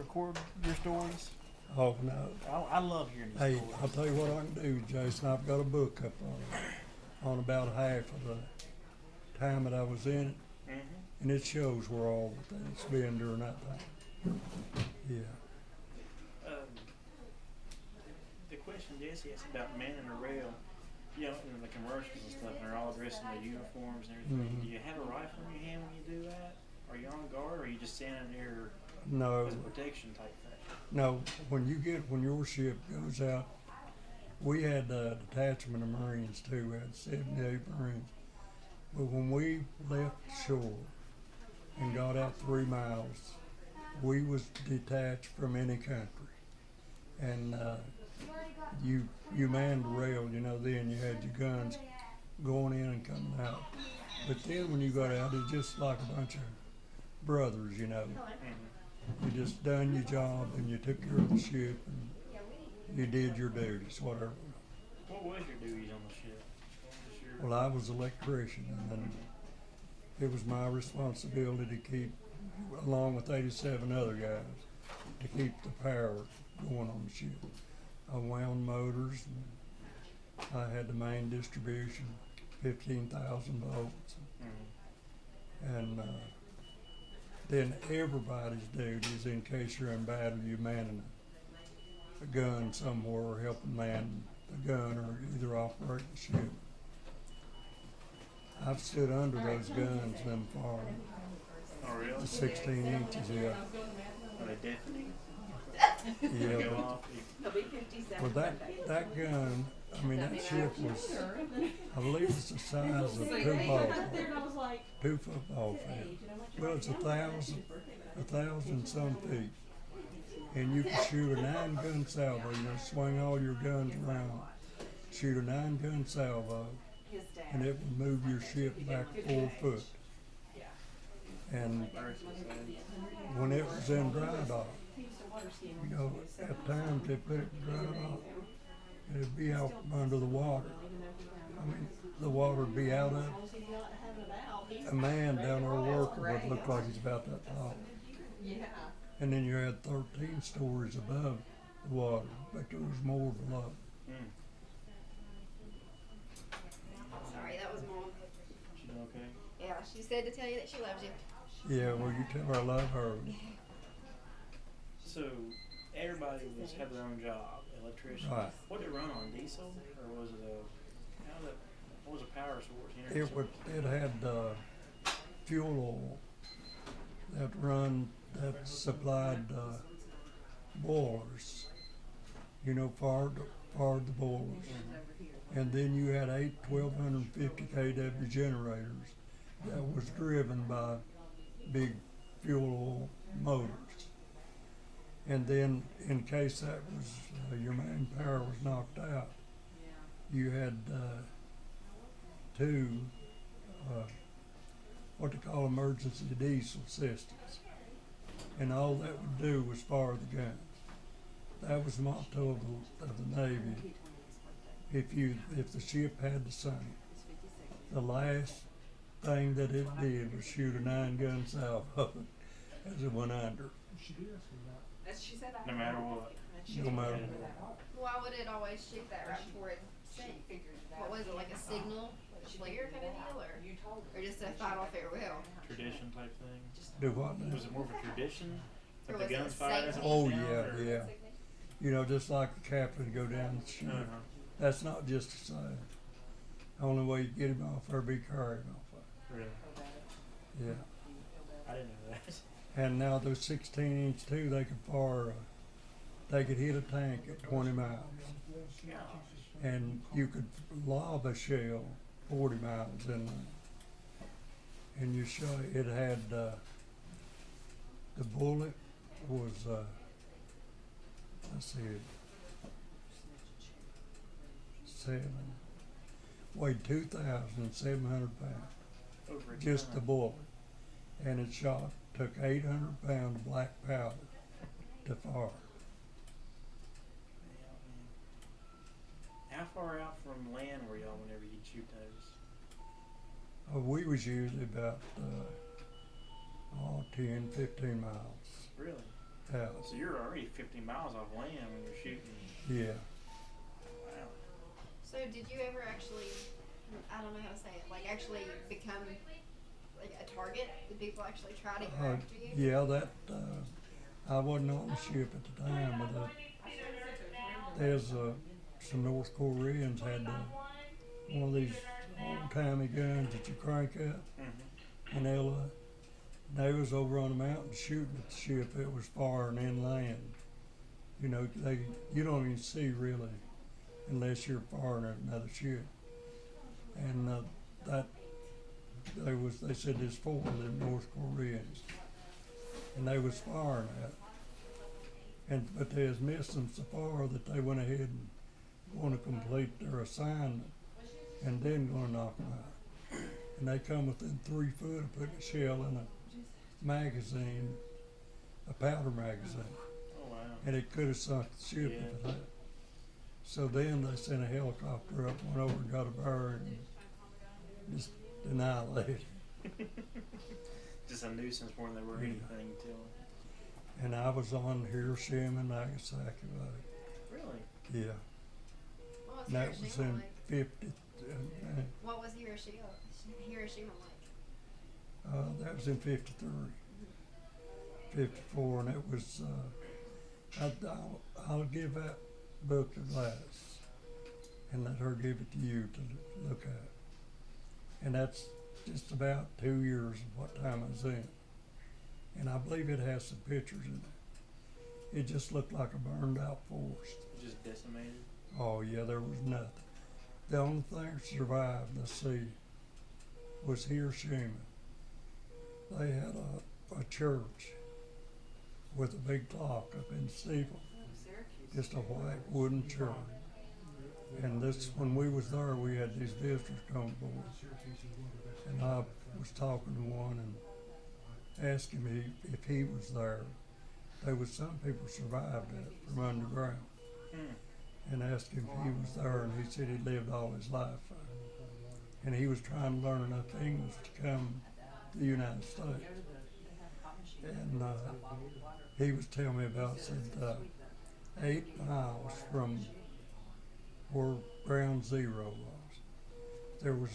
record your stories? Oh, no. I love hearing these Hey, stories. I'll tell you what I can do, Jason. I've got a book up on about half of the time that I was in it, Mm-hmm. and it shows where all the things been during that time. Yeah. The question Jesse asked about manning a rail, you know, in the commercials and stuff, and they're all dressed in their uniforms and everything. Mhm. Do you have a rifle in your hand when you do that? Are you on guard, or are you just standing there No, as a protection type thing? no. When your ship goes out, we had a detachment of Marines too. We had 78 Marines. But when we left shore and got out 3 miles, we was detached from any country, and you manned the rail. You know, then you had your guns going in and coming out. But then when you got out, it's just like a bunch of brothers. You know, Mm-hmm. you just done your job and you took care of the ship and you did your duties, whatever. What was your duties on the ship? What was your... Well, I was electrician, and it was my responsibility to keep, along with 87 other guys, to keep the power going on the ship. I wound motors, and I had the main distribution, 15,000 volts, Mm-hmm. and then everybody's duties, in case you're in battle, you manning a gun somewhere or helping man the gun or either operate the ship. I've stood under those guns, them far, Oh, really? the 16 inches, yeah. Are they deafening? Yeah, Go but off? well, that gun, I mean, that ship was, I believe it's the size of 2 football fields. Well, it's 1,000 some feet. And you can shoot a 9-gun salvo, you know, swing all your guns around, shoot a 9-gun salvo, and it would move your ship back 4 foot. And when it was in dry dock, you know, at times they put it in dry dock, and it'd be out under the water. I mean, the water would be out of it. A man down there working would look like he's about that tall. And then you had 13 stories above the water, but there was more below. Mm. Sorry, that was Mom. She doing okay? Yeah, she said to tell you that she loves you. Yeah, well, you tell her I love her. So everybody was have their own job, electrician. Right. What did it run on? Diesel, or was it what was the power source? It had fuel oil that that supplied boilers, you know, fired the boilers. Mm-hmm. And then you had 8 1250 kW generators that was driven by big fuel oil motors. And then in case that was your main power was knocked out, you had 2 what they call emergency diesel systems. And all that would do was fire the guns. That was the motto of the Navy. If the ship had to sink, the last thing that it did was shoot a 9-gun salvo as it went under. No matter what. No matter what. Why would it always shoot that right before it sank? What was it, like a signal, like a flare kind of deal, or just a final farewell? Tradition type thing. Do what now? Was it more of a tradition? Or That the was it guns a fired as it safety? Oh went down, yeah, or- yeah. You know, just like the captain go down the ship. Uh-huh. That's not just a sign. The only way you get him off there be carried off of. Really? Yeah. I didn't know that. And now those 16-inch too, they could fire. They could hit a tank at 20 miles, Gosh. and you could lob a shell 40 miles in there. And you shot. It had the bullet was let's see, weighed 2,700 pounds, Over a just the ton. bullet, and it took 800 pounds of black powder to fire. How far out from land were y'all whenever you'd shoot those? We was usually about 10, 15 miles. Really? out. So you're already 50 miles off land when you're shooting. Yeah. Wow. So did you ever actually, I don't know how to say it, like actually become like a target? Did people actually try to go after you? Yeah, that I wasn't on the ship at the time, but there's some North Koreans had one of these old-timey guns that you crank up, Mm-hmm. and they was over on the mountain shooting at the ship. It was far and inland. You know, you don't even see really unless you're firing at another ship. And they said there's 4 of them North Koreans, and they was firing at. But they was missing so far that they went ahead and going to complete their assignment, and then going to knock them out. And they come within 3 foot of putting a shell in a magazine, a powder magazine, Oh wow. and it could have sunk the ship if it had. So then they sent a helicopter up, went over and got a bird, and just annihilated. Just a nuisance more than they were Yeah. anything to them. And I was on Hiroshima and Nagasaki about it. Really? Yeah, What was and that was Hiroshima in like? 50. What was Hiroshima like? That was in 53, 54, and it was. I'll give that book to Gladys and let her give it to you to look at. And that's just about 2 years of what time I was in. And I believe it has some pictures in it. It just looked like a burned out forest. Just decimated. Oh yeah, there was nothing. The only thing that survived the sea was Hiroshima. They had a church with a big clock up in the steeple, just a white wooden church. And this, when we was there, we had these visitors come aboard, and I was talking to one and asking me if he was there. There was some people survived that from underground, and asked him if he was there, and he said he lived all his life there. And he was trying to learn enough English to come to the United States. And he was telling me about, said 8 miles from where Ground Zero was, there was,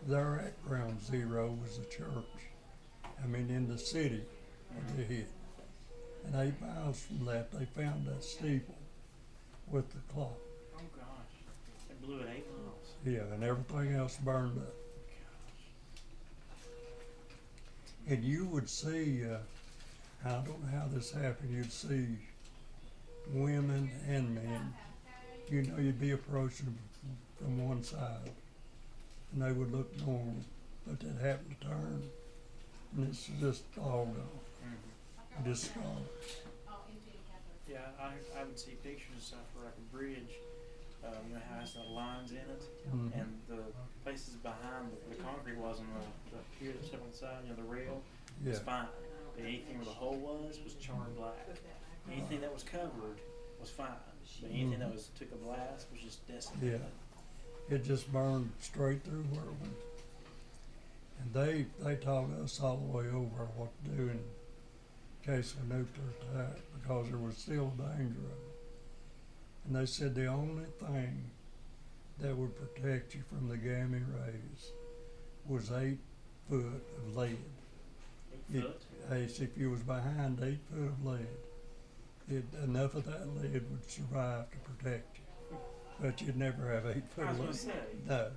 there at Ground Zero was a church. In the city where they hit. And 8 miles from that, they found that steeple with the clock. Oh gosh. They blew it 8 miles. Yeah, and everything else burned up. And you would see, I don't know how this happened, you'd see women and men. You know, you'd be approaching them from one side, and they would look normal, but they'd happen to turn, and it's just all gone. Mm-hmm. Just gone. Yeah, I would see pictures of stuff for like a bridge. You know how it has the lines in it, Mhm. and the places behind the concrete was on the pier that's up on the side, the rail, was Yeah. fine. But anything where the hole was charred black. Anything that was covered was fine. But anything that took a blast was just decimated. Yeah. It just burned straight through where it went. And they taught us all the way over what to do in case of a nuclear attack, because there was still danger of it. And they said the only thing that would protect you from the gamma rays was 8 foot of lead. 8 foot. If you was behind 8 foot of lead, enough of that lead would survive to protect you. But you'd never have 8 foot I was of gonna lead. say. No.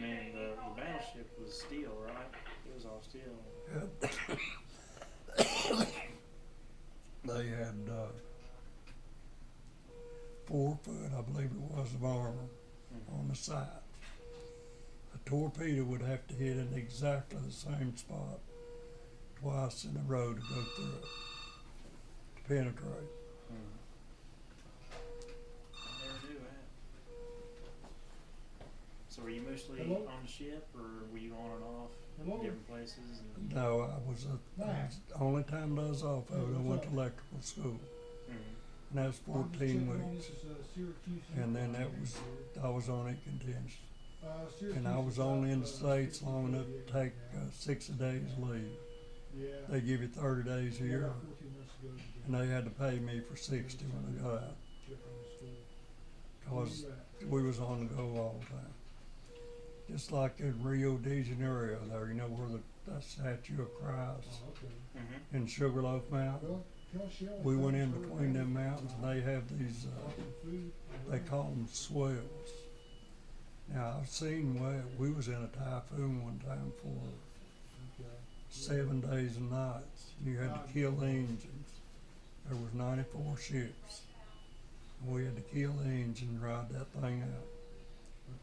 The battleship was steel, right? It was all steel. They had 4 foot, I believe it was, of armor on the side. A torpedo would have to hit in exactly the same spot twice in a row to go through it, to penetrate. I never knew that. So were you mostly Hello? on the ship, or were you on and off Hello? different places? And, No, I was the only time I was off of it, I went to electrical school. And that was 14 weeks. And then I was on it contingent. And I was only in the States long enough to take 6 days leave they give you 30 days here, and they had to pay me for 60 when I got out, cause we was on the go all the time. Just like in Rio de Janeiro there, you know where the statue of Christ Mm-hmm. in Sugarloaf Mountain. We went in between them mountains, and they have these, they call them swells. Now, I've seen where we was in a typhoon one time for 7 days and nights. You had to kill the engines. There was 94 ships. And we had to kill the engine and ride that thing out.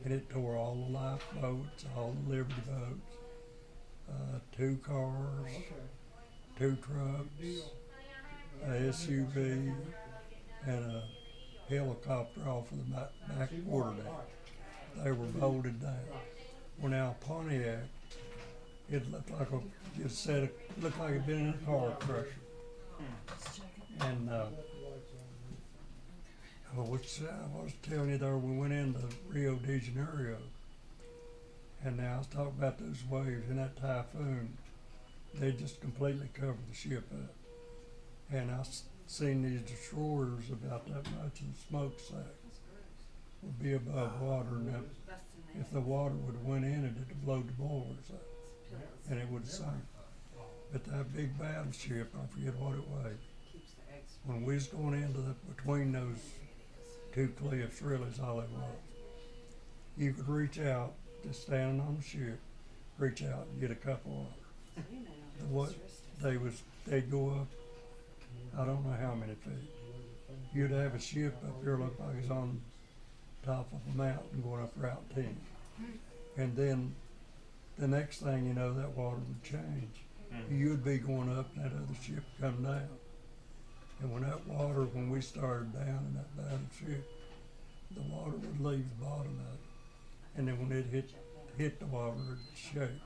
And it tore all the lifeboats, all the Liberty boats, 2 cars, 2 trucks, a SUV, and a helicopter off of the back quarterdeck. They were bolted down. Well, now Pontiac, it looked like looked like it'd been in a car crusher. And which I was telling you there, we went into Rio de Janeiro, and now I was talking about those waves in that typhoon. They just completely covered the ship up. And I seen these destroyers about that much, and the smokestacks would be above water, and if the water would have went in it, it'd blow the boilers up, and it would sink. But that big battleship, I forget what it weighed, when we was going into between those 2 cliffs, really is all it was. You could reach out, just standing on the ship, reach out and get a cup of water. They'd go up, I don't know how many feet. You'd have a ship up here look like it's on top of a mountain going up Route 10. And then the next thing you know, that water would change. You'd be going up and that other ship would come down. And when we started down in that battleship, the water would leave the bottom of it. And then when it hit the water, it'd shake.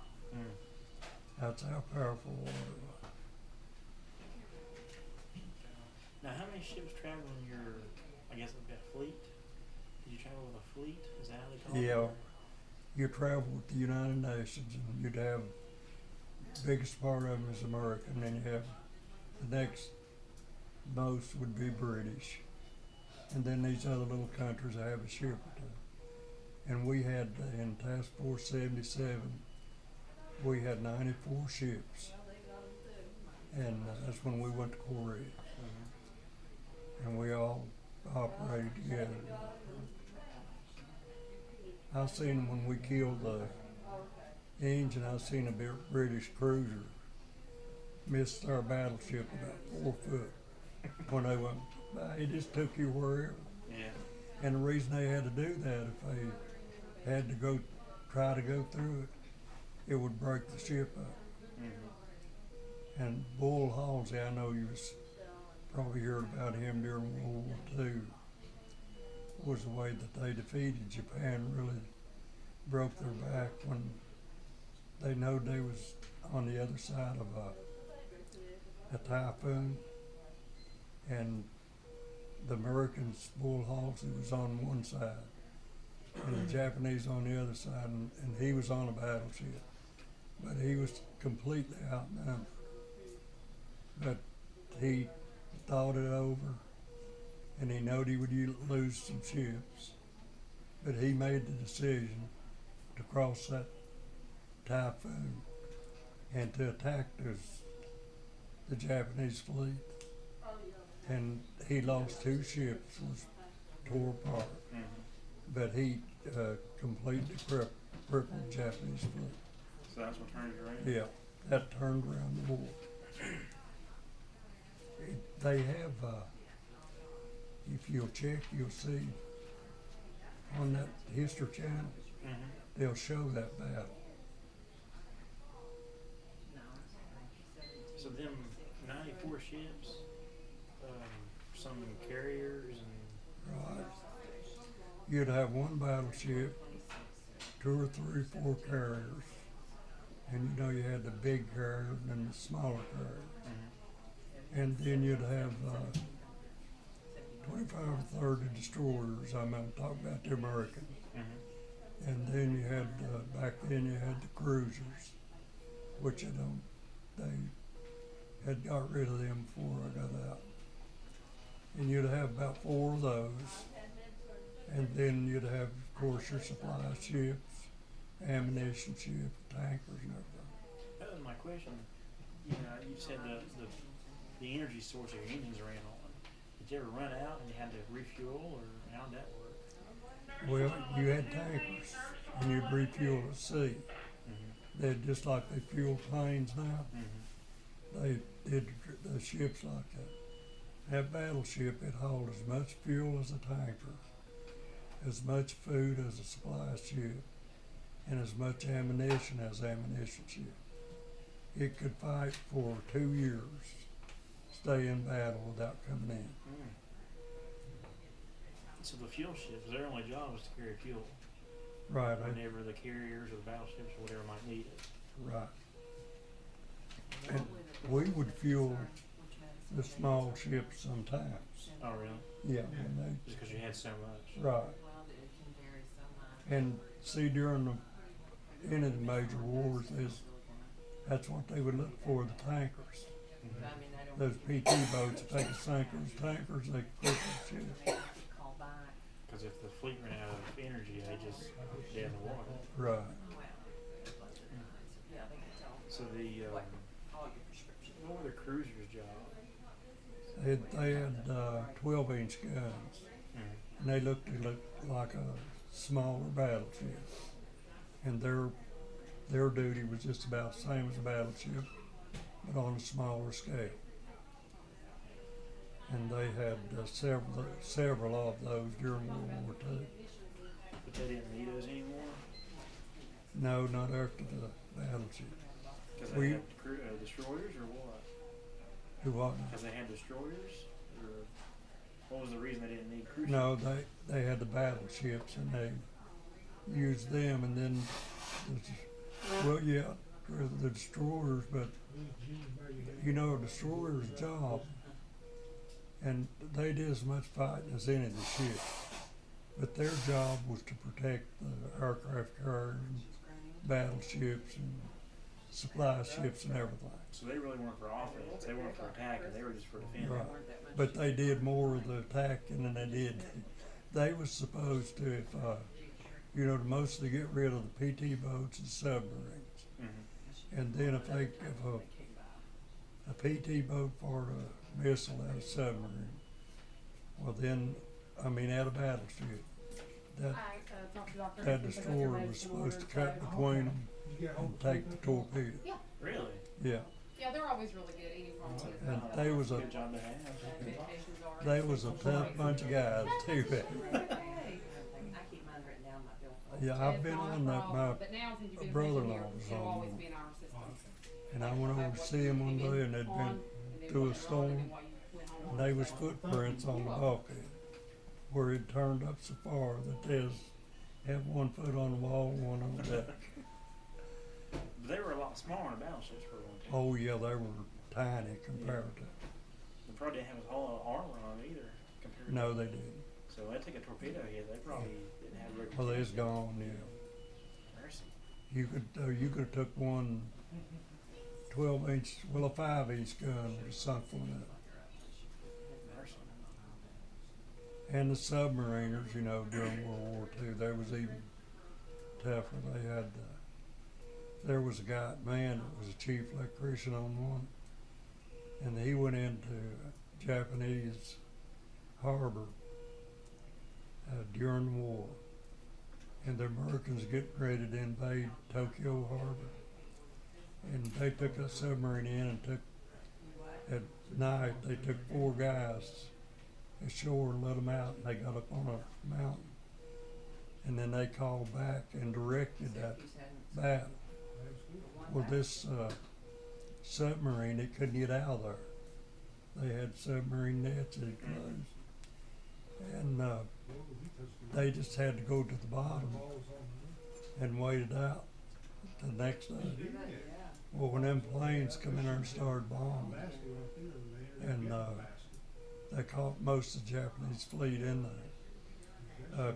That's how powerful water was. Now, how many ships travel in your, I guess, like a fleet? Did you travel with a fleet? Is that how they call it? Yeah. You travel with the United Nations, and you'd have the biggest part of them is American, and then you have the next most would be British. And then these other little countries have a ship or two. And we had, in Task Force 77, we had 94 ships. And that's when we went to Korea. And we all operated together. I seen them when we killed the engine. I seen a British cruiser missed our battleship about 4 foot when they went by. It just took you wherever. Yeah. And the reason they had to do that, if they had to try to go through it, it would break the ship up. And Bull Halsey, I know you probably heard about him during World War II, was the way that they defeated Japan, really broke their back when they knowed they was on the other side of a typhoon. And the Americans, Bull Halsey, was on one side, and the Japanese on the other side, and he was on a battleship. But he was completely outnumbered. But he thought it over, and he knowed he would lose some ships. But he made the decision to cross that typhoon and to attack the Japanese fleet. And he lost 2 ships, was tore apart. But he completely crippled the Japanese fleet. So that's what turned it around? Yeah, that turned around the war. They have, if you'll check, you'll see on that History Channel, they'll show that battle. So them 94 ships, some carriers and... Right. You'd have one battleship, 2 or 3, 4 carriers, and you know you had the big carrier and then the smaller carrier. And then you'd have 25 or 30 destroyers. I'm talking about the Americans. And then you had, back then you had the cruisers, which they had got rid of them before I got out. And you'd have about 4 of those. And then you'd have, of course, your supply ships, ammunition ships, tankers and everything. That was my question. You know, you said the energy source of your engines ran on. Did you ever run out and you had to refuel, or how'd that work? Well, you had tankers, and you'd refuel at sea. Mm-hmm. They're just like they fuel planes now. Mm-hmm. They did the ships like that. That battleship, it hauled as much fuel as a tanker, as much food as a supply ship, and as much ammunition as an ammunition ship. It could fight for 2 years, stay in battle without coming in. Mm. So the fuel ships, their only job was to carry fuel Right, whenever the carriers or the battleships or whatever might need it. right. And we would fuel the small ships sometimes. Oh, really? Yeah, when Just because you had so much. they, right. And see, during the end of the major wars, that's what they would look for, the tankers. Mm-hmm. Those PT boats, if they could sink those tankers, they could quit the ships. Because if the fleet ran out of energy, they just dead in the water. Right. So what were the cruisers' job? They had 12-inch guns, Mm-hmm. and they looked like a smaller battleship. And their duty was just about the same as a battleship, but on a smaller scale. And they had several of those during World War II. But they didn't need those anymore? No, not after the battleship. Because they We- had destroyers, or what? Who what? Because they had destroyers? Or what was the reason they didn't need cruisers? No, they had the battleships, and they used them, and then, the destroyers, but, you know, a destroyer's job, and they did as much fighting as any of the ships, but their job was to protect the aircraft carriers, battleships, and supply ships and everything. So they really weren't for offense. They weren't for attacking. They were just for defending. Right. But they did more of the attacking than they did. They was supposed to, if, to mostly get rid of the PT boats and submarines. Mm-hmm. And then if a PT boat fired a missile at a submarine, well then, at a battleship, that destroyer was supposed to cut between them and take the torpedo. Yeah. Really? Yeah, Yeah, they're always really good. Any problem with and that. they was a Good job to have. they was a tough bunch of guys too. Yeah, I've been on that. But now since you've been brother-in-law here, was it'll on always one. be in our system. And I went over to see them one day, and they'd been through a storm, and they was footprints on the bulkhead where it turned up so far that they had 1 foot on the wall, one on the deck. But they were a lot smaller than battleships for one time. Oh yeah, they were tiny compared to. They probably didn't have a whole lot of armor on them either. Compared to, No, they didn't. so they take a torpedo hit. They probably didn't have regular. Well, it's gone. Yeah, Mercy. you could have took one 12-inch, well, a 5-inch gun would have sunk one up. Mercy. And the submariners, during World War II, they was even tougher. They had, there was a guy at Man that was a chief electrician on one, and he went into a Japanese harbor during the war, and the Americans getting ready to invade Tokyo Harbor, and they took a submarine in and at night they took 4 guys ashore and let them out, and they got up on a mountain, and then they called back and directed that battle. Well, this submarine, it couldn't get out of there. They had submarine nets that had closed, and they just had to go to the bottom and wait it out the next day. Well, when them planes come in there and started bombing, and they caught most of the Japanese fleet in there.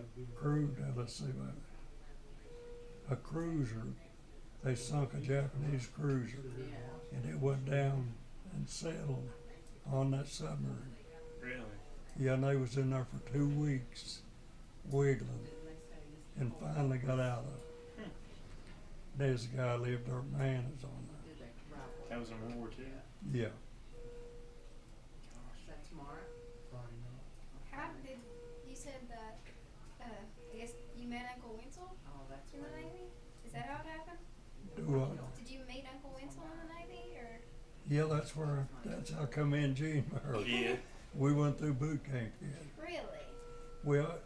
A cruiser, they sunk a Japanese cruiser, and it went down and settled on that submarine. Really? Yeah, and they was in there for 2 weeks, wiggling, and finally got out of it. Hmm. There's a guy lived there, Manners on there. That was in World War II? Yeah. That's smart. How did you said that? I guess you met Uncle Winsel Oh, that's in the Navy. Is that how it happened? Do Did you meet Uncle Winsel in the Navy, or? Yeah, that's how come in Gene married. Yeah. We went through boot camp together. Really? Well,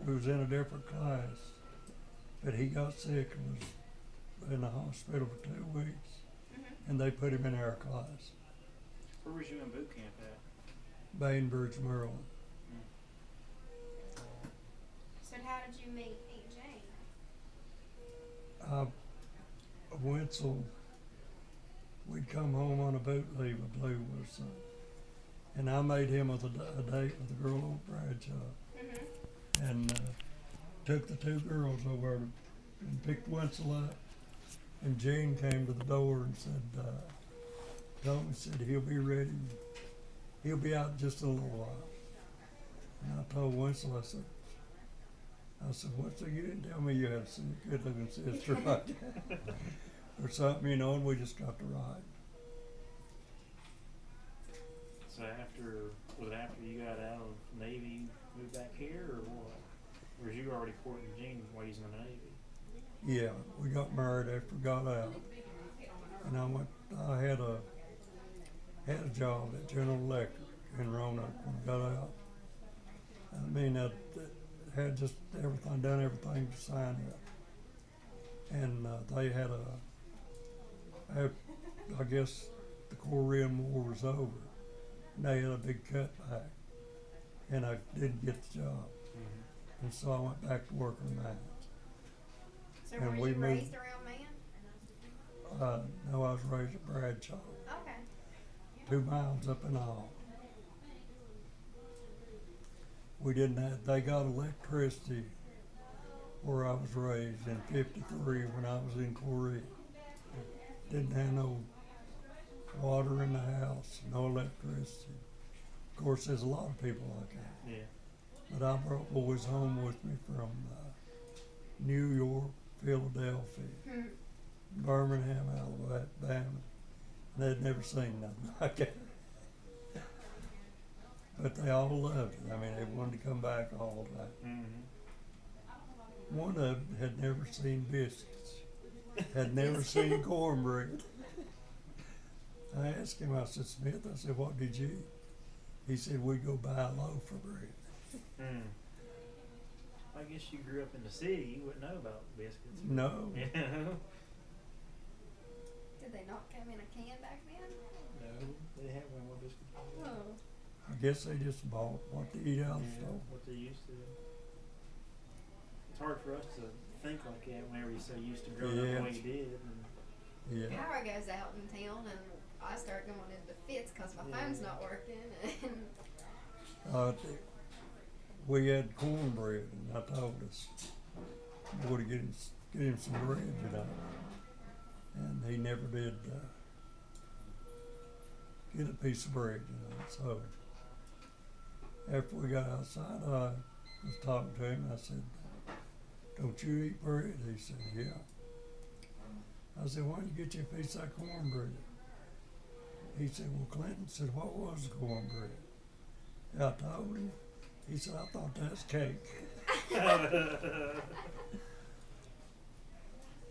we was in a different class, but he got sick and was in the hospital for 2 weeks, Mm-hmm. and they put him in our class, Where was you in boot camp at? Bainbridge, Maryland. So how did you meet Aunt Jane? Wenzel, we'd come home on a boat leave, I believe it was, and I made him a date with a girl on Bradshaw, Mm-hmm. and took the 2 girls over and picked Wenzel up, and Gene came to the door and said, told me, said he'll be ready, he'll be out in just a little while. And I told Wenzel, I said, Wenzel, you didn't tell me you had a good looking sister like that. Or something, you know, and we just got to ride. So was it after you got out of the Navy, you moved back here, or what? Or was you already courting Gene while he was in the Navy? Yeah, we got married after we got out. And I had a job at General Electric in Roanoke when I got out. I mean, I had just done everything to sign up. And they had I guess the Korean War was over. And they had a big cutback. And I didn't get the job. Mm-hmm. And so I went back to working mines. So And were we you moved- raised around man? No, I was raised at Bradshaw, Okay. 2 miles up in Hall. We didn't have, they got electricity where I was raised in '53 when I was in Korea. Didn't have no water in the house, no electricity. Of course, there's a lot of people like that. Yeah. But I brought boys home with me from New York, Philadelphia, Hmm. Birmingham, Alabama. And they'd never seen nothing like that. But they all loved it. I mean, they wanted to come back all the time. Mm-hmm. One of them had never seen biscuits, had never seen cornbread. I asked him, I said, Smith, I said, what did you eat? He said, we go buy a loaf of bread. Mm. I guess you grew up in the city, you wouldn't know about biscuits. No, You know? Did they not come in a can back then? No, they had one more biscuit. Oh. I guess they just bought what to eat out of the Yeah, store. what they used to. It's hard for us to think like that whenever you're so used to growing up the way you did. And Yeah. Power goes out in town, and I start going into fits because my phone's not working. And We had cornbread, and I told us, boy, to get him some bread, you know. And he never did get a piece of bread, you know. So after we got outside, I was talking to him. I said, "Don't you eat bread?" He said, "Yeah." I said, "Why don't you get you a piece of that cornbread?" He said, "Well, Clinton said, what was the cornbread?" I told him. He said, "I thought that's cake."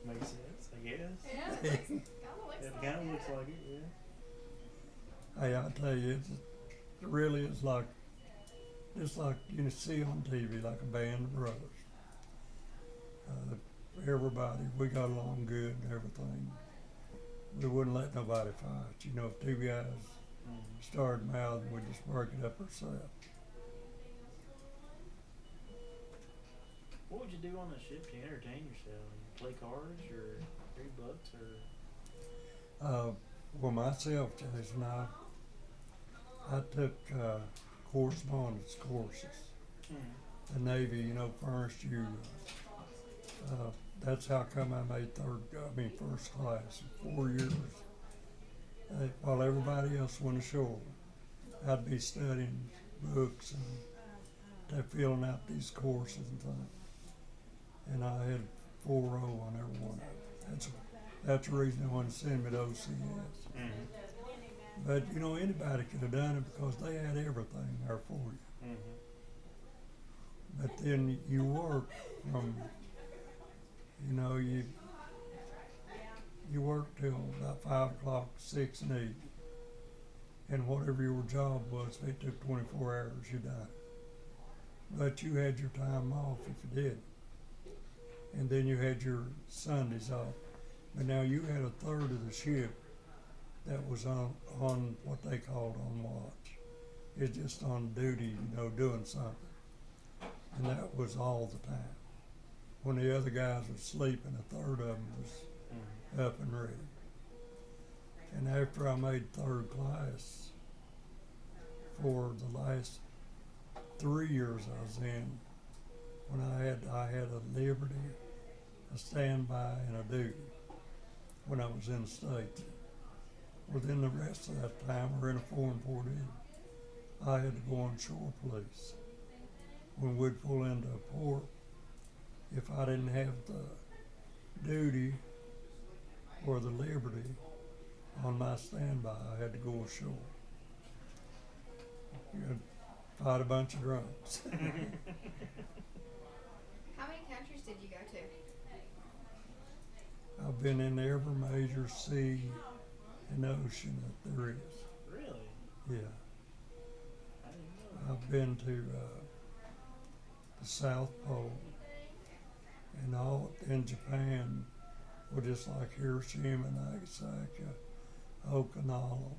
makes sense, I guess. yeah, it kind of looks It like kind of looks like it. it, yeah. Hey, I tell you, it really is like, just like you see on TV, like a band of brothers. Everybody, we got along good and everything. We wouldn't let nobody fight. You know, if 2 guys Mm-hmm. started mouthing, we'd just break it up ourselves. What would you do on the ship to entertain yourself? Play cards or read books or? Well, myself, Jason, I took correspondence courses. The Navy, you know, furnished you. That's how come I made first class in 4 years. while everybody else went ashore, I'd be studying books and they're filling out these courses and things. And I had 4.0 on every one of them. That's the reason they wanted to send me to OCS. Mhm. But you know, anybody could have done it because they had everything there for you. Mhm. But then you work from, you know, you work till about 5 o'clock, 6 and 8. And whatever your job was, if it took 24 hours, you died. But you had your time off if you did. And then you had your Sundays off. But now you had a third of the ship that was on what they called on watch. It's just on duty, you know, doing something. And that was all the time. When the other guys were sleeping, a third of them was Mhm. up and ready. And after I made third class, for the last 3 years I was in, when I had a Liberty, a standby, and a duty when I was in the States. Within the rest of that time, we're in a 4 and 4 duty. I had to go on shore police. When we'd pull into a port, if I didn't have the duty or the Liberty on my standby, I had to go ashore. You'd fight a bunch of drunks. How many countries did you go to? I've been in every major sea and ocean that there is. Really? Yeah. I didn't know. I've been to the South Pole and all in Japan, were just like Hiroshima, Nagasaki, Okinawa,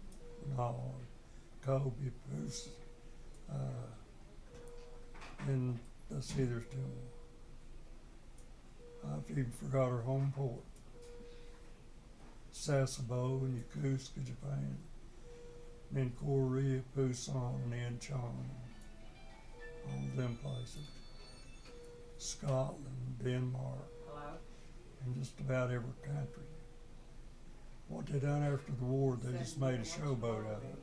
and all, Kobe, Pusa, and let's see, there's 2 more. I've even forgot her home port. Sasebo and Yokosuka, Japan. And then Korea, Busan, and Incheon. All them places. Scotland, Denmark, and just about every country. What they done after the war, they just made a showboat out of it.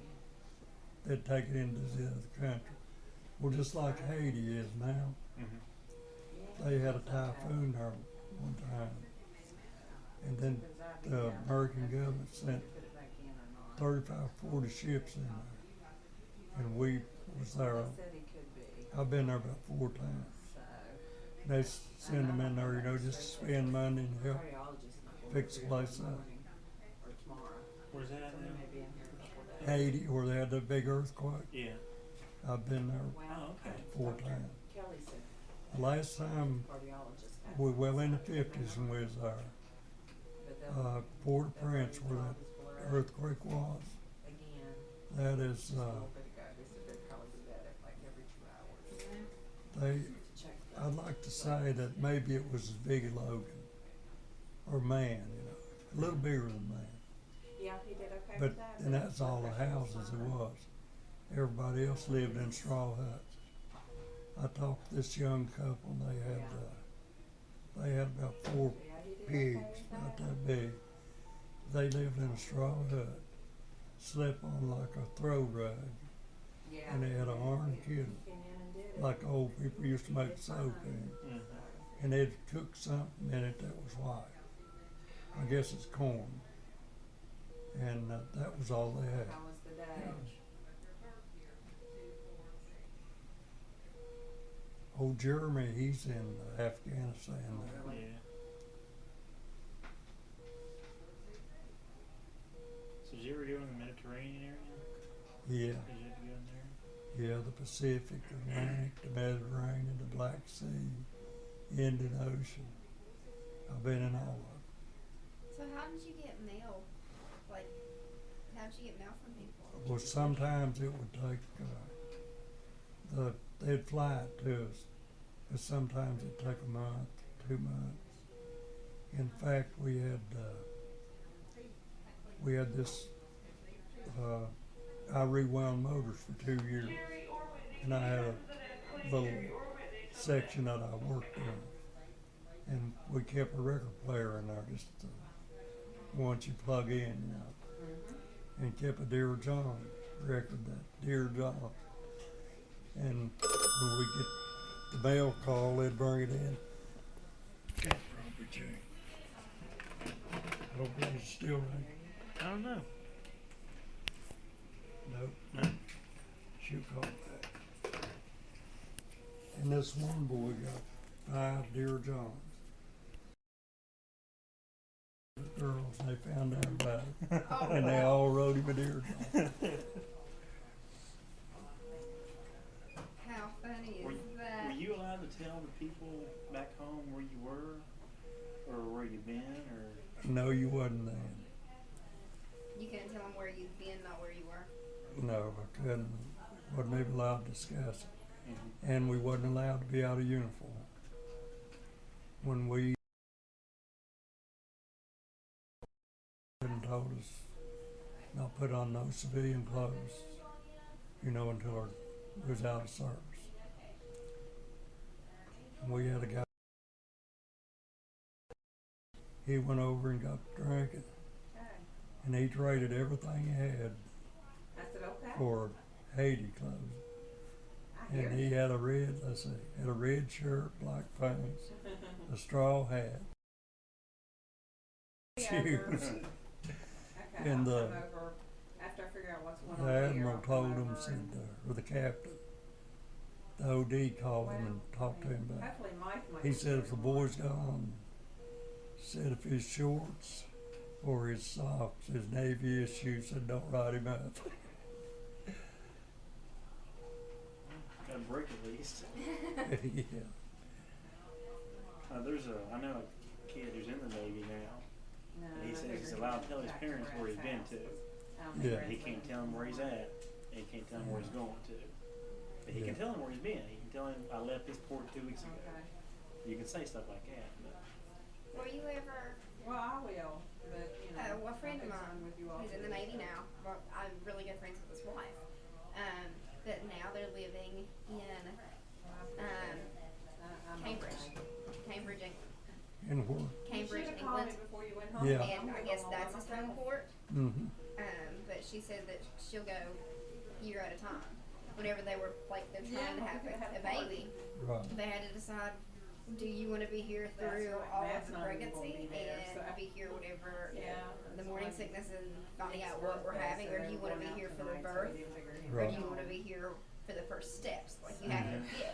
They'd take it into the other country. Well, just like Haiti is now. Mhm. They had a typhoon there one time. And then the American government sent 35, 40 ships in there. And we was there. I've been there about 4 times. They send them in there, you know, just to spend money and help fix the place up. Where's that at now? Haiti, where they had the big earthquake. Yeah. I've been there Oh, okay. 4 times. The last time, well in the 50s when we was there, Port-au-Prince, where that earthquake was, that is, I'd like to say that maybe it was as big as Logan, or Man, you know, a little bigger than Man. Yeah, he did okay But, with that. and that's all the houses it was. Everybody else lived in straw huts. I talked to this young couple, and they had about 4 Yeah, he did okay pigs, with about that. that big. They lived in a straw hut, slept on like a throw rug, Yeah. and they had an iron kettle, Came in and did it. like old people used to make soap in. Mhm. And they'd cook something in it that was white. I guess it's corn. And that was all they had. How was the day? Old Jeremy, he's in Afghanistan now. Really? Yeah. So did you ever go in the Mediterranean area? Yeah, Did you have to go in there? yeah, the Pacific, Atlantic, the Mediterranean, the Black Sea, Indian Ocean. I've been in all of them. So how did you get mail? Like, how did you get mail from people? Well, sometimes it would take, they'd fly it to us, but sometimes it'd take a month, 2 months. In fact, we had this, I rewound motors for 2 years, and I had a little section that I worked in, and we kept a record player in there, just once you plug in, you know. and kept a Dear John record, that Dear John. And when we get the mail call, they'd bring it in. Cat property chain. I don't believe it's still ringing. I don't know. Nope. No. She'll call back. And this one boy got 5 Dear Johns. The girls, they found out about it. Oh, And they all wrote him a Dear John. how funny is Were that? you allowed to tell the people back home where you were, or where you'd been, or? No, you wasn't then. You couldn't tell them where you'd been, not where you were. No, I couldn't. Wasn't even allowed to discuss it. Mm-hmm. And we wasn't allowed to be out of uniform. When we told us not put on no civilian clothes, you know, until it was out of service. And we had a guy, he went over and got drinking, Okay. and he traded everything he had I said, okay. for Haiti clothes. I hear And he you. had a red, let's see, had a red shirt, black pants, a straw hat, shoes. Okay, And I'll the- come over after I figure out what's going The on here. admiral I'll come told him, over said, and- or the captain, the OD called him and talked to him about it. Hopefully Mike might. He be said if the there. boy's gone, said if his shorts or his socks, his Navy shoes, said don't write him up. Got a break at least. Yeah. I know a kid who's in the Navy now. No, And he I says figured he's he'd allowed go to tell his back parents where he's Brad's been to. house. I don't Yeah. think He Brad's can't leaving tell him where he's tomorrow. at, and he can't tell him where he's going to. But he can Yeah. tell him where he's been. He can tell him, I left this port 2 weeks ago. Okay. You can say stuff like that. But Were you ever, Well, I will, but, you know. well, a friend of I'll do something mine with you all who's in the too, Navy so. now, well, I'm really good friends with his wife. But now they're living in I'm Cambridge, okay. Cambridge, England. And where? Cambridge, You should've called England. me before you went home. Yeah. And I guess that's his home port. Mm-hmm. But she said that she'll go a year at a time. Whenever they were like they're trying to Yeah, have we could have a a party. baby, Right. they had to decide: do you want to be here That's through right. all Matt's of the not even gonna pregnancy be there, and so- be here whatever Yeah. the that's morning fine. sickness and finding Nick's out what we're birthday, having, so or they do you were want to going be here out for the tonight, so birth, we didn't figure he'd or Right. do you want to be here for the first steps? Like you have to pick.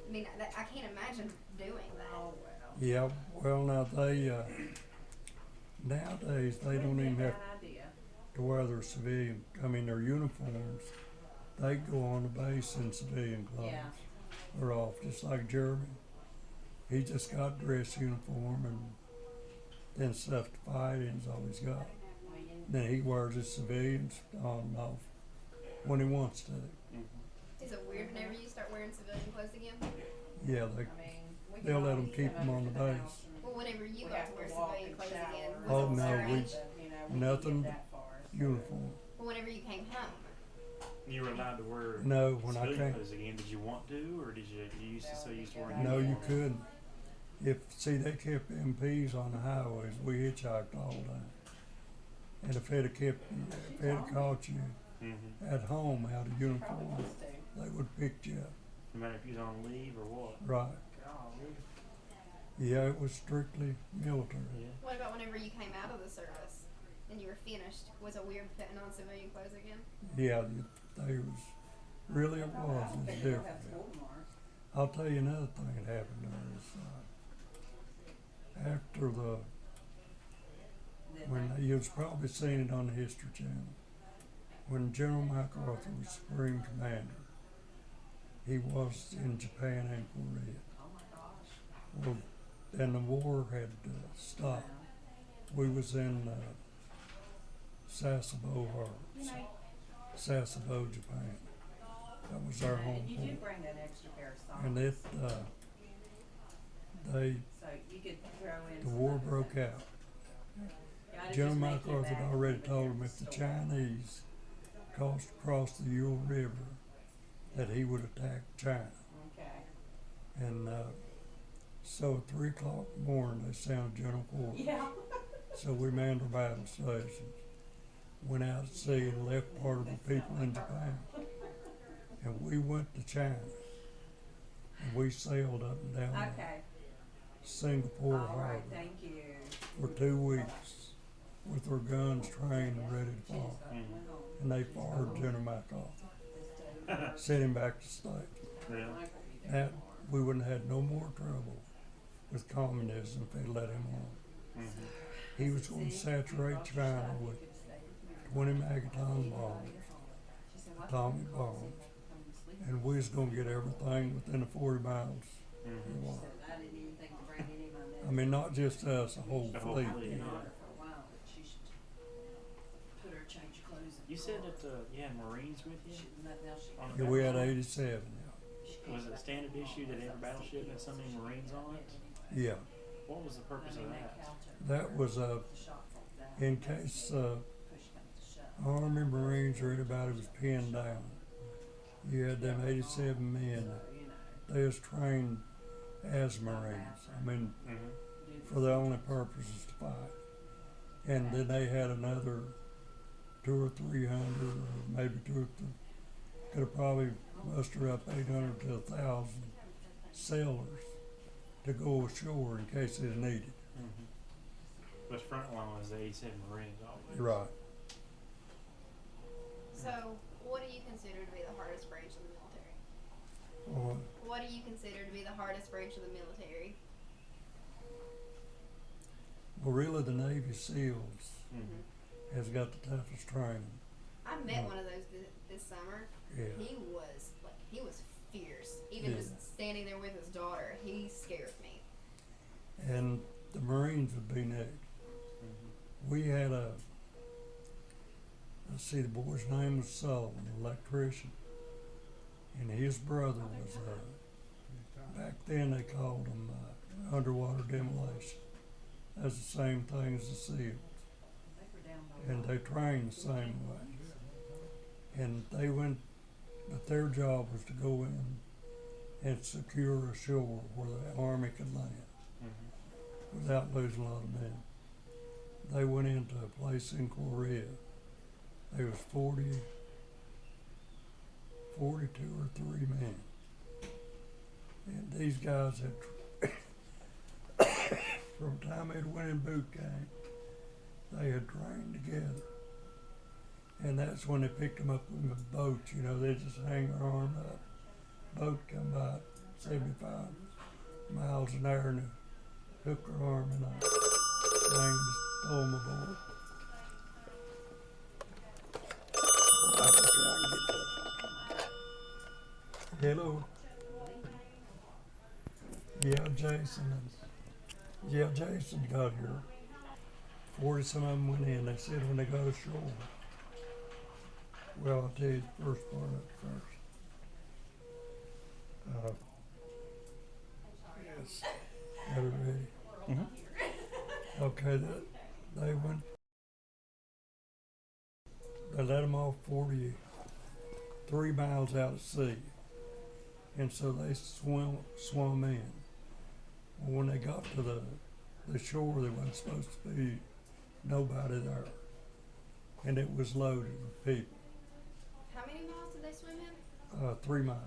I mean, I can't imagine doing that. Oh, well. Yeah, well now they, nowadays they don't even have Bad idea. to wear their civilian, I mean their uniforms. They go on the base in civilian clothes. Yeah. They're off, just like Jeremy. He just got dress uniform and then stuff to fight and he's always got. Well, you- Then he wears his civilians on and off when he wants to. mm-hmm. Is it weird whenever you start wearing civilian clothes again? Yeah, they, I mean, we can they'll let 'em always keep come 'em up on to the the base. house and Well, whenever you we got have to to wear walk civilian and clothes shower again, and was Oh, it no, strange? we- you know, we nothing didn't but get that far. So. uniform. Well, whenever you came home, You were allowed to wear No, when I civilian came, clothes again. Did you want to, or did you used to so used to wearing no, you uniform? couldn't. See, they kept MPs on the highways. We hitchhiked all day. And if they'd have caught you Mm-hmm. at home out of Probably uniform, wants to. they would have picked you up. No matter if you was on leave or what. Right. Golly. Yeah, it was strictly military. Yeah. what about whenever you came out of the service and you were finished? Was it weird putting on civilian clothes again? Yeah, they was, really it I was, don't it's think we'll different. have school tomorrow. I'll tell you another thing that happened there is, after when you was probably seen it on the History Channel, when General MacArthur was Supreme Commander, he was in Japan and Korea. Oh my gosh. Well, then the war had stopped. We was in Sasebo You know, Sasebo, Japan. That was our home and you do port. bring that extra pair of socks. And it, they, So you could throw in. the some war other broke stuff. out. Yeah, it'd General just make you MacArthur had back already in a told him different if the store. Chinese crossed the Ural River, that he would attack China. Okay. And so at 3 o'clock in the morning, they sounded general quarters. Yeah. So we manned our battle stations. went out to sea and left part of the people in Japan. And we went to China. And we sailed up and down Okay, Singapore all right, Harbor thank you. for 2 weeks with our guns trained and ready to fire. Mhm. And they fired General MacArthur, sent him back to state. Really? That we wouldn't have had no more trouble with communism if they'd let him on. Mhm. He was going to saturate China with 20 megaton bombs, atomic bombs, and we was going to get everything within the 40 miles. Mhm. of the water. I didn't even think to bring any of my I mean, not just us, the whole The whole fleet. fleet, you know. yeah. for a while, but she should put her change of clothes in. You said that you had Marines with you? Nothing else she On can the Yeah, we had battleship? 87 Was it a standard issue that every battleship had so many Marines on it? now. Yeah, What was the purpose of that? that was in case Army Marines or anybody was pinned down. You had them 87 men. They was trained as Marines. I mean, Mhm. for the only purpose is to fight. And then they had another 200 or 300, or maybe could have probably mustered up 800 to 1,000 sailors to go ashore in case it was needed. Mhm. But front line was the 87 Marines always. Right. So, what do you consider to be the hardest branch of the military? Well, What do you consider to be the hardest branch of the military? really, the Navy SEALs Mhm. has got the toughest training. I met one of those this summer. Yeah. He was fierce. Even Yeah. just standing there with his daughter, he scared me. And the Marines would be next. Mhm. We had let's see, the boy's name was Sullivan, an electrician. And his brother was, back then they called them underwater demolition. That's the same thing as the SEALs. And they trained the same way. And they went, but their job was to go in and secure a shore where the Army could land Mhm. without losing a lot of men. They went into a place in Korea. There was 42 or 3 men. And these guys had, from the time they'd went in boot camp, they had trained together. And that's when they picked them up in the boat, you know, they just hang their arm up. Boat come by at 75 miles an hour and they hook their arm and hang, just throw them aboard. Hello. Yeah, Jason got here. 40 some of them went in. They said when they got ashore. Well, I'll tell you the first part of it first. Yes. Got it ready. Mhm. Okay, they went. They let them off 43 miles out at sea. And so they swum in. Well, when they got to the shore, there wasn't supposed to be nobody there. And it was loaded with people. How many miles did they swim in? 3 miles.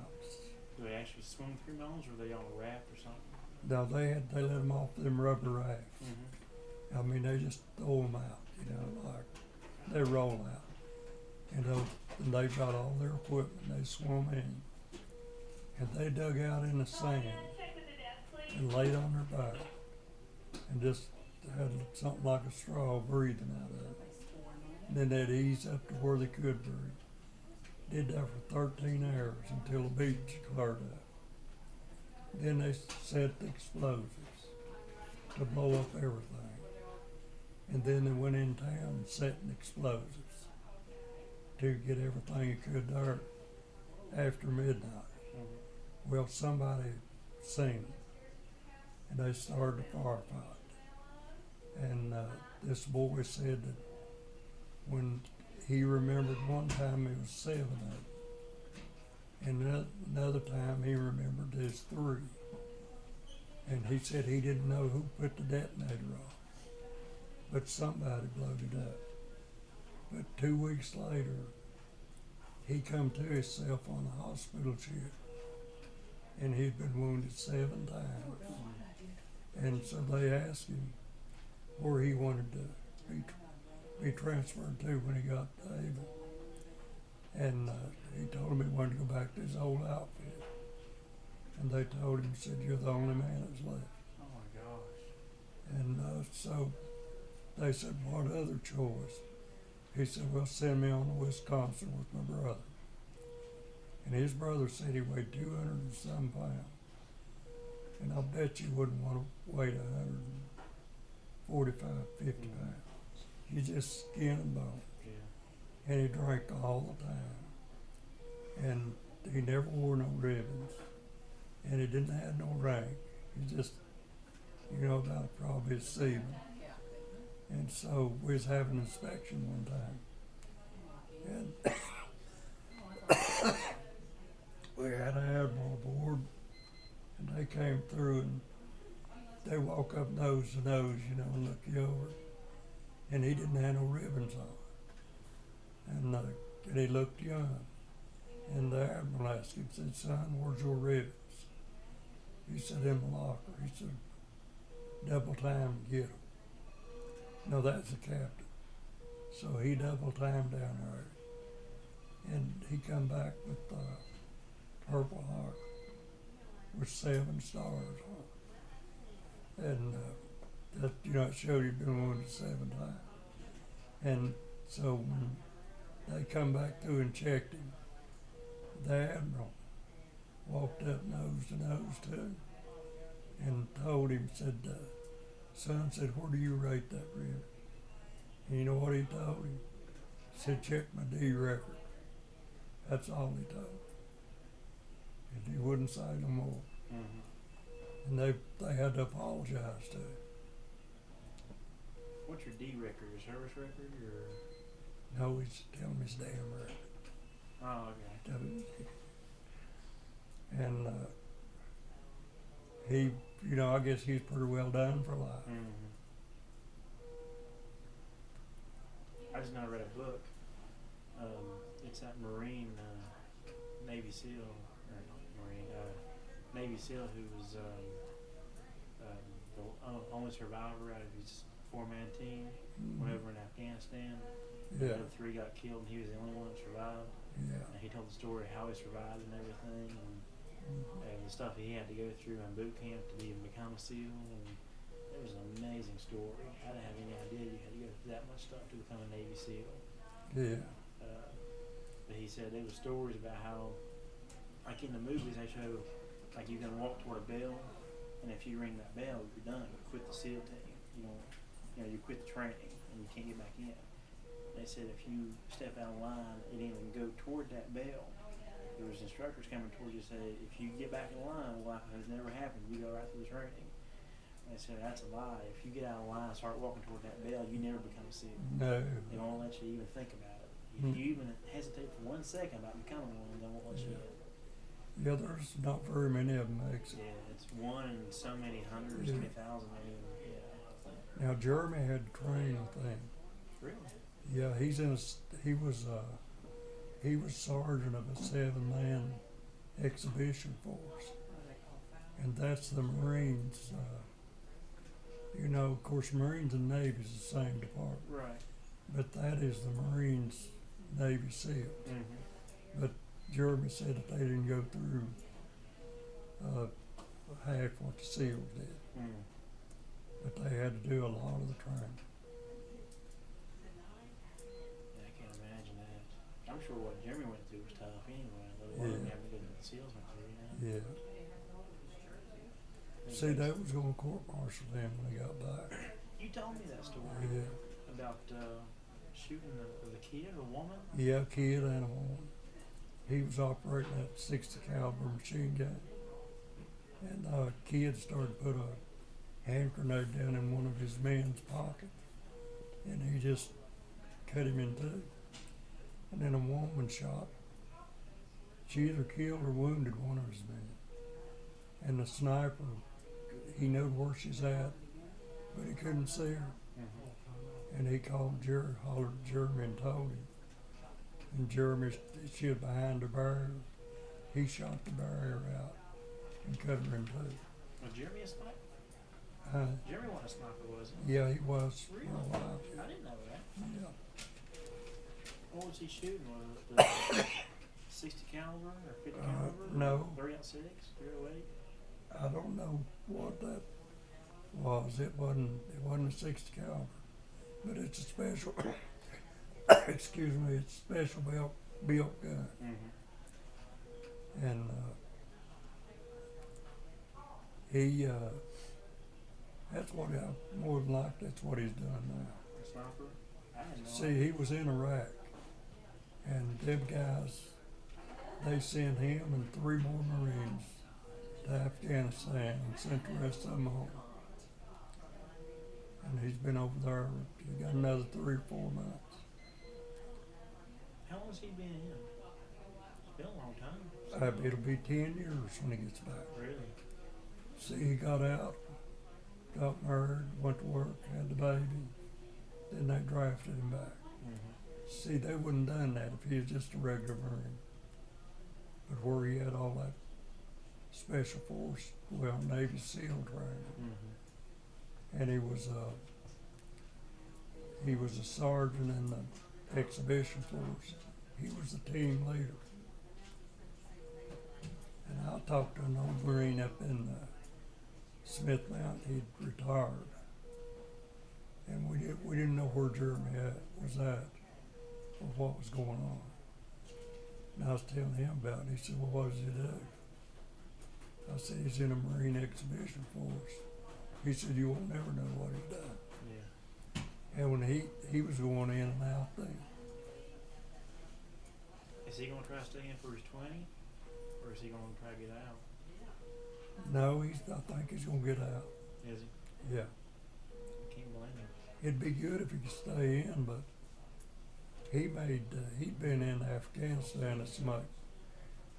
Do they actually swim 3 miles, or were they on a raft or something? Now they let them off them rubber rafts. Mhm. I mean, they just throw them out, you know, like they roll out. And they got all their equipment. They swam in. And they dug out in the sand and laid on their back and just had something like a straw breathing out of it. And then they'd ease up to where they could breathe. Did that for 13 hours until the beach cleared up. Then they set the explosives to blow up everything. And then they went in town and set the explosives to get everything they could there after midnight. Mhm. Well, somebody seen it, and they started a firefight. And this boy said that when he remembered one time it was 7 of them, and another time he remembered there's 3. And he said he didn't know who put the detonator on, but somebody blowed it up. But 2 weeks later, he come to himself on a hospital ship, and he'd been wounded 7 times. And so they asked him where he wanted to be transferred to when he got to Haven. And he told them he wanted to go back to his old outfit. And they told him, said, "You're the only man that's left." Oh my gosh. And so they said, "What other choice?" He said, "Well, send me on to Wisconsin with my brother." And his brother said he weighed 200 and some pounds. And I bet you wouldn't want to weigh 145, 50 pounds. You just skin and bone. Yeah. And he drank all the time. And he never wore no ribbons. And he didn't have no rank. He just, about probably his seaman. And so we was having an inspection one time. And we had an admiral aboard, and they came through and they walk up nose to nose, and look you over. And he didn't have no ribbons on. And he looked young. And the admiral asked him, said, "Son, where's your ribbons?" He said, "In the locker." He said, "Double time and get them." No, that's the captain. So he double timed down there. And he come back with Purple Heart with 7 stars on it. And that, it showed he'd been wounded 7 times. And so when they come back through and checked him, the admiral walked up nose to nose to him and told him, said, "Son," said, "where do you rate that ribbon?" And you know what he told him? He said, "Check my D record." That's all he told him. And he wouldn't say no more. Mm-hmm. And they had to apologize to him. What's your D record? Your service record, or? No, he's telling his damn record. Oh, okay. And he, I guess he's pretty well done for life. Mm-hmm. I just now read a book. It's that Marine, Navy SEAL, or not Marine, Navy SEAL who was the only survivor out of his 4-man team went over in Afghanistan. Yeah. The other 3 got killed, and he was the only one that survived. Yeah. And he told the story how he survived and everything, and the stuff he had to go through in boot camp to become a SEAL. And it was an amazing story. I didn't have any idea you had to go through that much stuff to become a Navy SEAL. Yeah. But he said there were stories about how, like in the movies, they show, like you're gonna walk toward a bell, and if you ring that bell, you're done. You quit the SEAL team. You quit the training, and you can't get back in. They said if you step out of line and even go toward that bell, there was instructors coming towards you and say, if you get back in line, well, like has never happened. You go right through the training. And they said that's a lie. If you get out of line and start walking toward that bell, you never become a SEAL. No. They won't let you even think about it. If you even hesitate for 1 second about becoming one, they won't let you in. Yeah, there's not very many of them makes it. Yeah, it's one in so many hundreds, Yeah. many thousand, maybe. Yeah. Now Jeremy had to train with them. Really? Yeah, he was sergeant of a 7-man exhibition force, and that's the Marines. Of course, Marines and Navy is the same department, Right. but that is the Marines Navy SEALs. Mm-hmm. But Jeremy said that they didn't go through half what the SEALs did, but they had to do a lot of the training. Yeah, I can't imagine that. I'm sure what Jeremy went through was tough anyway. Having to go to the SEALs went through, Yeah. See, they was going to court-martial them when they got back. You told me that story Yeah. about shooting the kid or woman. Yeah, kid and a woman. He was operating that 60 caliber machine gun. And kid started to put a hand grenade down in one of his men's pocket. And he just cut him in two. And then a woman shot. She either killed or wounded one of his men. And the sniper, he knew where she's at, but he couldn't see her. Mm-hmm. and he called Jerry, hollered at Jeremy and told him. And Jeremy stood behind the barrier. He shot the barrier out and cut her in two. Was Jeremy a sniper? Jeremy wasn't a sniper, was he? Yeah, he was for Really? a while. I didn't know that. Yeah. What was he shooting? Was it the 60 caliber or 50 caliber? No. 306, 308? I don't know what that was. It wasn't a 60 caliber, but it's a special. Excuse me, it's a special built gun, Mm-hmm. and he. That's what more than likely that's what he's done now. A sniper? I didn't know. See, he was in Iraq, and them guys, they sent him and 3 more Marines to Afghanistan and sent the rest of them home. And he's been over there, he's got another 3 or 4 months. How long has he been in? It's been a long time. It'll be 10 years when he gets back. Really? See, he got out, got married, went to work, had the baby, then they drafted him back. Mm-hmm. See, they wouldn't have done that if he was just a regular Marine. But where he had all that special force, well, Navy SEAL training, Mm-hmm. and he was a sergeant in the exhibition force. He was the team leader. And I talked to an old Marine up in Smith Mountain. He'd retired, and we didn't know where Jeremy was at or what was going on. And I was telling him about it. He said, "Well, what does he do?" I said, "He's in a Marine exhibition force." He said, "You won't never know what he's done." Yeah. And when he was going in and out then. Is he going to try to stay in for his 20? Or is he going to try to get out? No, I think he's gonna get out. Is he? Yeah. I can't blame him. It'd be good if he could stay in, but he'd been in Afghanistan it's like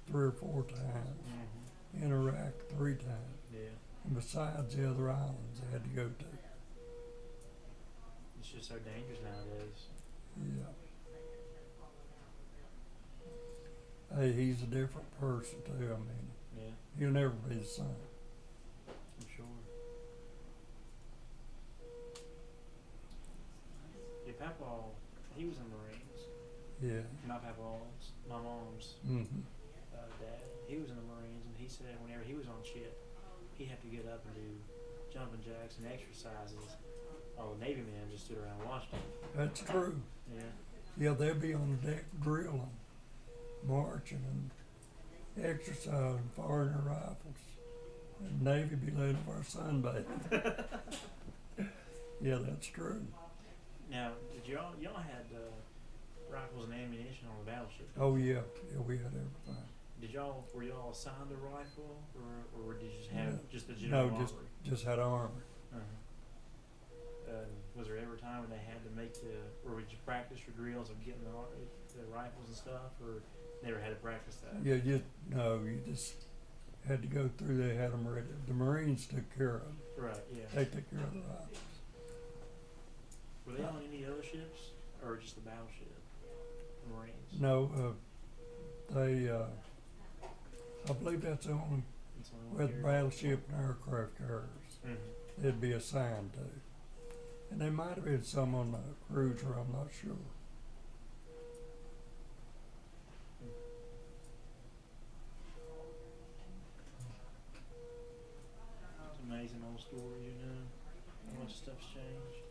3 or 4 times. Mm-hmm. In Iraq 3 times. Yeah. And besides the other islands they had to go to. It's just so dangerous nowadays. Yeah. Hey, he's a different person too. I mean, Yeah, he'll never be the same. I'm sure. Yeah, Papa, he was in the Marines. Yeah. My Papa's, my mom's Mm-hmm. dad, he was in the Marines, and he said whenever he was on ship, he'd have to get up and do jumping jacks and exercises. All the Navy men just stood around and watched him. That's true. Yeah. Yeah, they'll be on the deck drilling, marching and exercising, firing their rifles. And Navy be letting for our sunbathing. Yeah, that's true. Now, did y'all had rifles and ammunition on the battleship? Oh yeah, yeah, we had everything. Were y'all assigned a rifle, or did you just have No. just the general No, armory? just had armor. Was there ever a time when they had to or would you practice your drills of getting the rifles and stuff, or never had to practice that? Yeah, you just had to go through. They had them ready. The Marines took care of them. Right, yeah. They took care of the rifles. Were they on any other ships, or just the battleship? The Marines? No, they. I believe that's the only It's on with here. battleship and aircraft carriers Mhm. they'd be assigned to. And they might have been some on the cruiser, I'm not sure. It's amazing old stories, you know. How much stuff's changed.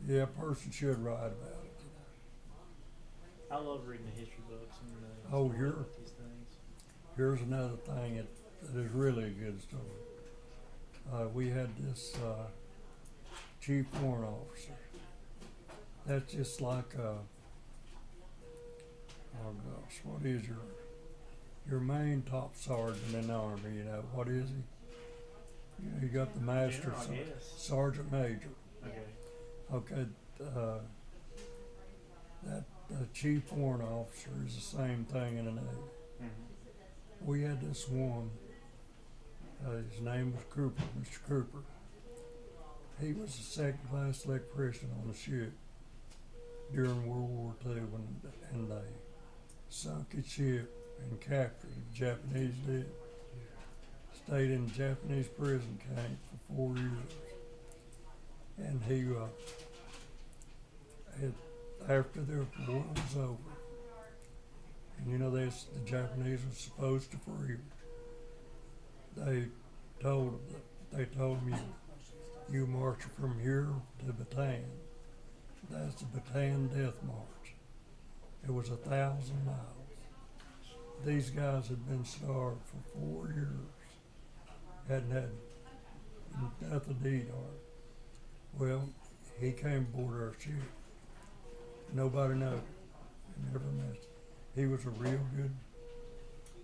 Yeah, a person should write about it. I love reading the history books and Oh, stories you're- about these things. Here's another thing that is really a good story. We had this chief warrant officer. That's just like oh gosh, what is your main top sergeant in the army? You know what is he? You know, you got the master General, I guess. sergeant major. Okay. Okay, that chief warrant officer is the same thing in the Navy. Mm-hmm. We had this one, his name was Cooper, Mr. Cooper. He was a second class electrician on the ship. during World War II and they sunk his ship and captured him. The Japanese did. Stayed in Japanese prison camp for 4 years. And he, after the war was over, and you know, the Japanese were supposed to free him. They told him, you march from here to Bataan. That's the Bataan Death March. It was 1,000 miles. These guys had been starved for 4 years. Hadn't had nothing to eat hard. Well, he came aboard our ship. Nobody knew. Never met him. He was a real good,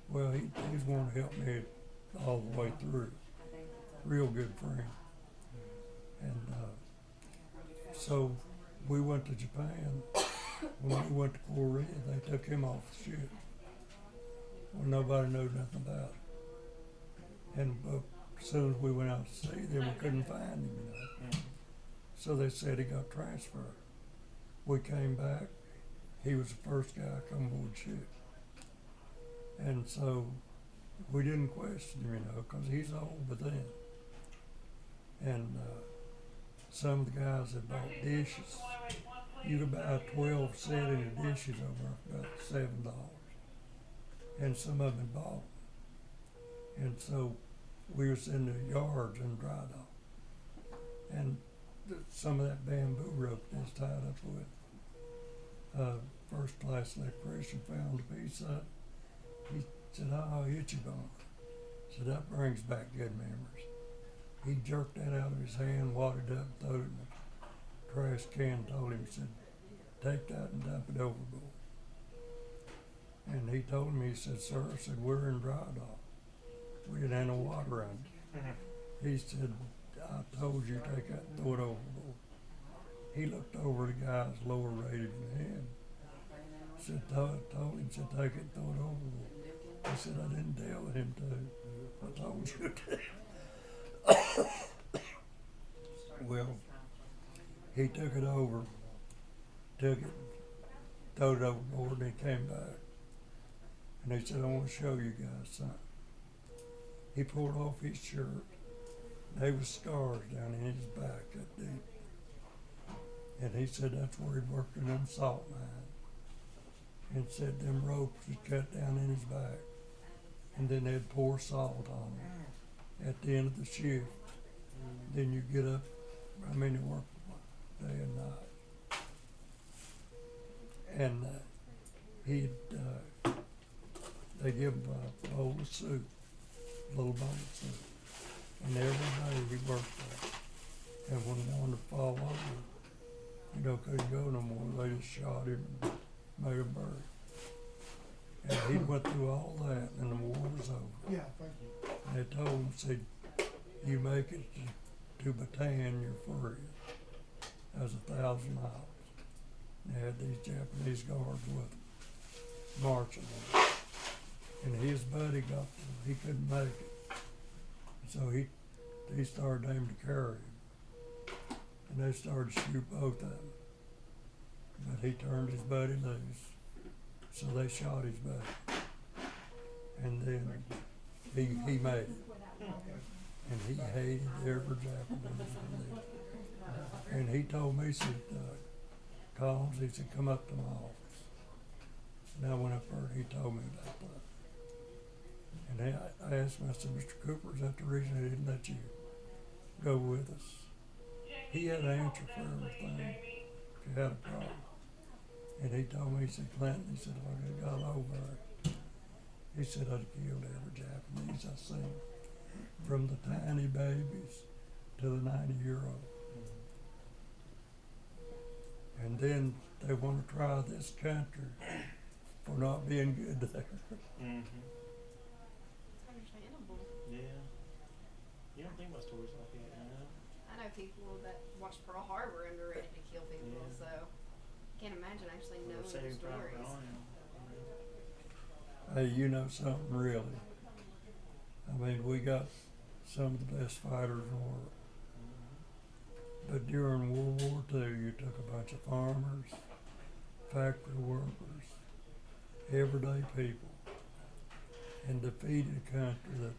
well, he's one to help me all the way through. Real good friend. And so we went to Japan. When we went to Korea, they took him off the ship. Well, nobody knew nothing about it. And as soon as we went out to sea, then we couldn't find him, you know. So they said he got transferred. We came back. He was the first guy to come aboard the ship. And so we didn't question him, you know, because he's old by then. And some of the guys that bought dishes, you could buy 12 set of dishes over for about $7. And some of them bought. And so we was in the yards in dry dock. And some of that bamboo rope that's tied up with. First class electrician found a piece of it. He said, "Oh, Ichiban." So that brings back good memories. He jerked that out of his hand, wadded up, threw it in the trash can, told him, he said, "Take that and dump it overboard." And he told me, he said, "Sir," I said, "we're in dry dock. We didn't have no water on it." He said, "I told you take that and throw it overboard." He looked over the guys lower rated than him. Said, told him, said, "Take it and throw it overboard." He said, "I didn't tell him to. I told you to." Well, he took it over, throwed it overboard, and he came back. And he said, "I want to show you guys something." He pulled off his shirt. There was scars down in his back that deep. And he said that's where he worked in them salt mines. And said them ropes was cut down in his back. And then they'd pour salt on him at the end of the shift. Then you get up, they work day and night. And they give him a bowl of soup, a little bowl of soup. And every day he worked there. And when he wanted to fall over, you know, couldn't go no more, they just shot him and made him burn. And he went through all that, and the war was over. Yeah, thank you. And they told him, said, "You make it to Bataan, you're free." That was 1,000 miles. They had these Japanese guards with them, marching them. And his buddy he couldn't make it. So he started aiming to carry him. And they started to shoot both of them. But he turned his buddy loose. So they shot his buddy. And then he made it. And he hated every Japanese in there. And he told me, he said, Collins, he said, "Come up to my office." And I went up there and he told me about that. And I asked him, I said, "Mr. Cooper, is that the reason he didn't let you go with us?" He had an answer for everything if you had a problem. And he told me, he said, "Clinton," he said, "I got over it." He said, "I'd killed every Japanese I seen, from the tiny babies to the 90-year-old. And then they want to try this country for not being good there." Mm-hmm. It's understandable. Yeah. You don't think about stories like that, you know? I know people that watched Pearl Harbor and were ready to kill people, Yeah. so can't imagine actually Or knowing the Saving Private stories. Ryan. Hey, you know something really? I mean, we got some of the best fighters in the world. But during World War II, you took a bunch of farmers factory workers, everyday people, and defeated a country that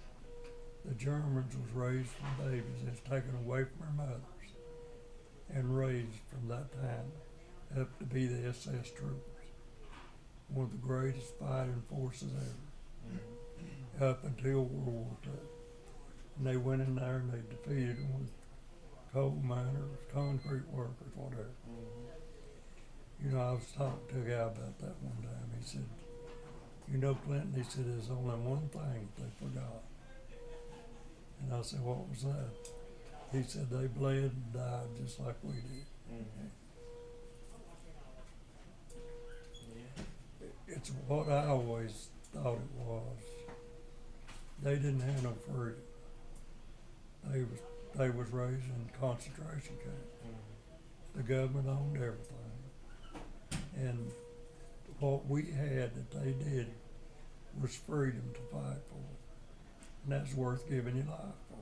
the Germans was raised from babies. It's taken away from their mothers and raised from that time up to be the SS troopers. One of the greatest fighting forces ever, Mm-hmm. up until World War II. And they went in there and they defeated them with coal miners, concrete workers, whatever. Mm-hmm. You know, I was talking to a guy about that one time. He said, you know, Clinton, he said, there's only one thing they forgot. And I said, what was that? He said, they bled and died just like we did. Mm-hmm. Yeah. It's what I always thought it was. They didn't have no freedom. They was raised in concentration camps. Mm-hmm. The government owned everything. And what we had that they did was freedom to fight for. And that's worth giving your life for.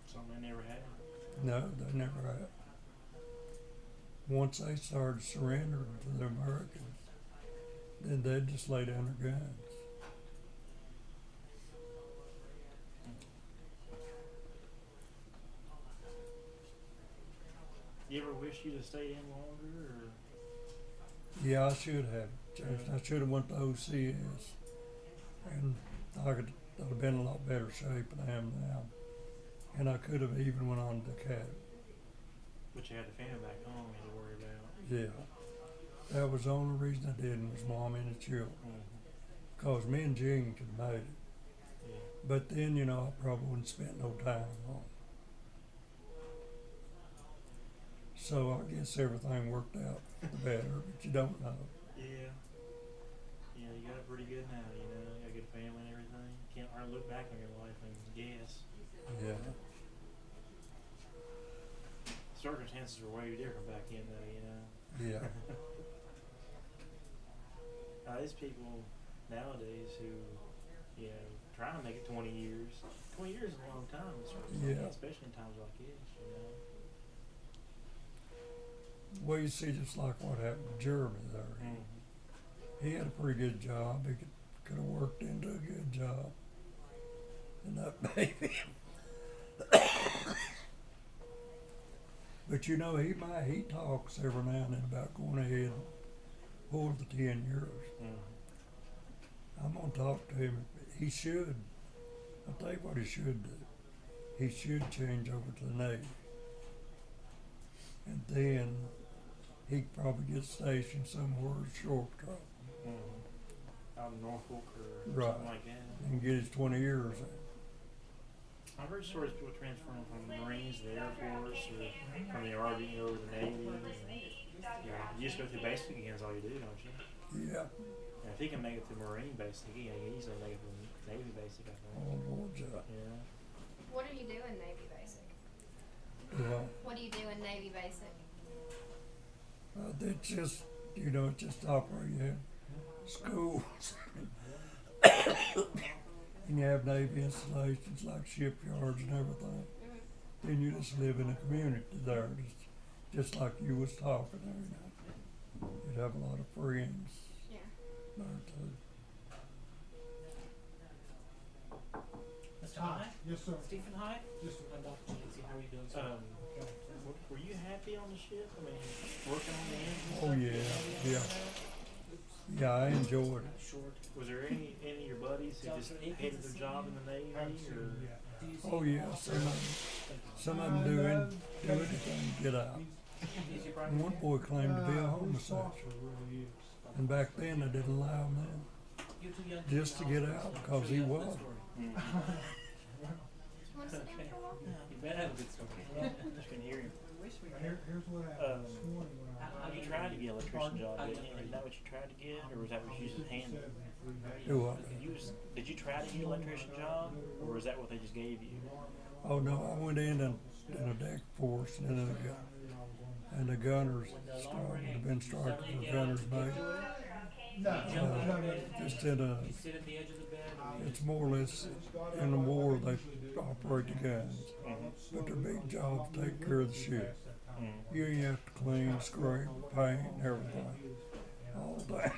Something they never had. No, they never had. Once they started surrendering to the Americans, then they'd just lay down their guns. You ever wish you'd have stayed in longer, or? Yeah, I should have. Jason. I should have went to OCS, and I'd have been in a lot better shape than I am now. And I could have even went on to the academy. But you had the family back home you had to worry about. Yeah, that was the only reason I didn't was Mom and the children. Mm-hmm. Cause me and Jean could have made it. Yeah. But then, you know, I probably wouldn't spend no time on it. So I guess everything worked out for the better, but you don't know. Yeah. Yeah, you got it pretty good now, you know. You got a good family and everything. Can't hardly look back on your life and guess. Yeah. Circumstances were way different back then, though, you know. Yeah. There's people nowadays who, you know, try to make it 20 years. 20 years is a long time, Yeah. especially in times like this, you know. Well, you see, just like what happened to Jeremy there. Mm-hmm. He had a pretty good job. He could have worked into a good job. And that baby. But you know, he talks every now and then about going ahead and pull the 10 years. Mm-hmm. I'm gonna talk to him. He should. I'll tell you what he should do. He should change over to the Navy. And then he'd probably get stationed somewhere short term Mm-hmm. Out in Norfolk or Right. something like that. and get his 20 years in. I've heard stories of people transferring from the Marines to the Air Force or from the Army over to the Navy. And, you just go through basic again is all you do, don't you? Yeah. And if he can make it through Marine basic, he can easily make it through Navy basic, I think. Oh, Lord, yeah. Yeah. What do you do in Navy Basic? Well, What do you do in Navy Basic? it's just, you know, it's just operating schools. And you have Navy installations like shipyards and everything. Mm-hmm. Then you just live in a community there, just like you was talking there, you know. You'd have a lot of friends Yeah. there too. Mr. Hyde? Yes, sir. Stephen Hyde? Yes, sir. I'm Dr. Jancy. How are you doing, sir? Were you happy on the ship? I mean, working on the engine? Oh, yeah. Yeah, I enjoyed it. Short. Was there any of your buddies who just hated their job in the Navy, Haven't seen or? him yet. Do you see Oh, yeah, some of them do anything to get out. Is your And one boy claimed to be a homosexual. Sponsor really is. And back then, they didn't allow him in. You're too young Just to get out, because he was. Mm-hmm. You want to sit down for a while? You better have a good story. Just can hear him. Here's what happened this morning when I. You tried to get an electrician job, didn't you? Is that what you tried to get, or was that what you just handed? Do what? Did you try to get an electrician job, or was that what they just gave you? Oh, no, I went in a deck force and then and the gunners have been striking for gunners mate. Just in a, You sit at the edge of the bed. it's more or less, in the war they operate the guns. But their big job is to take care of the ship. You have to clean, scrape, paint, everything, all day.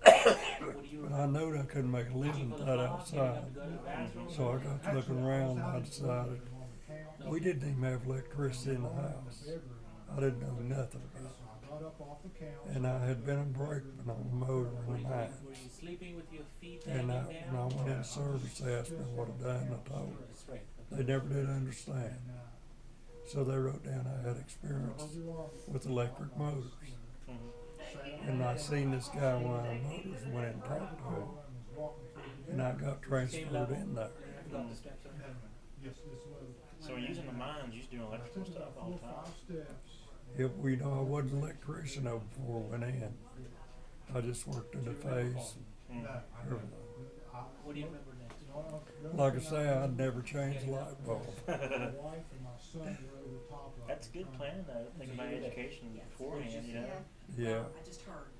What do you? But I knew I couldn't make a living with that outside, so I got to looking around and I decided we didn't even have electricity in the house. I didn't know nothing about it. And I had been a brakeman on a motor in the Were mines. you sleeping with your feet And hanging when I down? went in service, they asked me what I'd done, and I told them. Straight. They never did understand. So they wrote down I had experience with electric motors. Mhm. And I seen this guy one of the motors and went in and talked to him. And I got transferred in there. Got the steps on. So using the mines, you was doing electrical stuff all the time. If we know I wasn't an electrician though before I went in. I just worked in the phase. Mm. Everything. What do you remember next? Like I say, I'd never change a light bulb. That's good planning though. Think about education beforehand, you know. Yeah. Yeah. I just heard.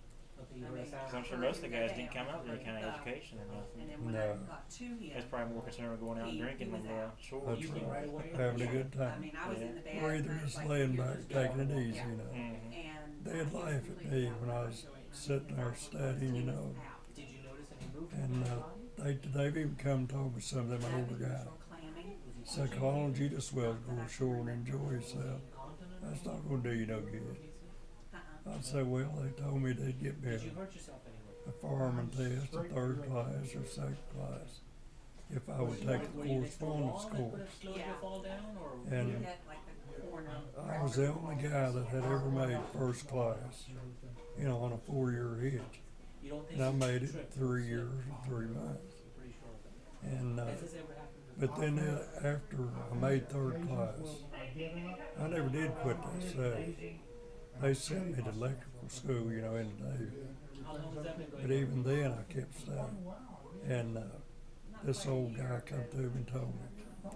Okay, you were a Because I'm sure most of the guys didn't come out with any kind of education or And nothing. then when No. I got to him, That's probably more concerned with going out and drinking than shore. That's You came right away? right. Having a good I time. mean, I was in the bed. Or and either I was just like, laying "You're back, just taking it going." easy, Yeah. you know. Mhm. And They'd laugh at me when I was sitting there studying, you know. Did you notice any movement And in your body? they've even come and told me some of them older guys. Psychology, just well go ashore and enjoy yourself. That's not gonna do you no good. I'd say, well, they told me they'd get me Did you hurt yourself anyway? a fireman test, a third class or second class, if I would take the Were you next to a wall correspondence that could course. have slowed your fall down, or? And You had like the corner. I was the only guy that had ever made first class, you know, on a 4-year hitch. You don't think And I you made it tripped? 3 years and 3 months. I'm pretty sure of that. And, Has this ever happened? but then after I made third class, I never did quit that study. They sent me to electrical school, you know, in the Navy. How long has that been going But on? even then, I kept studying. And this old guy come to me and told me,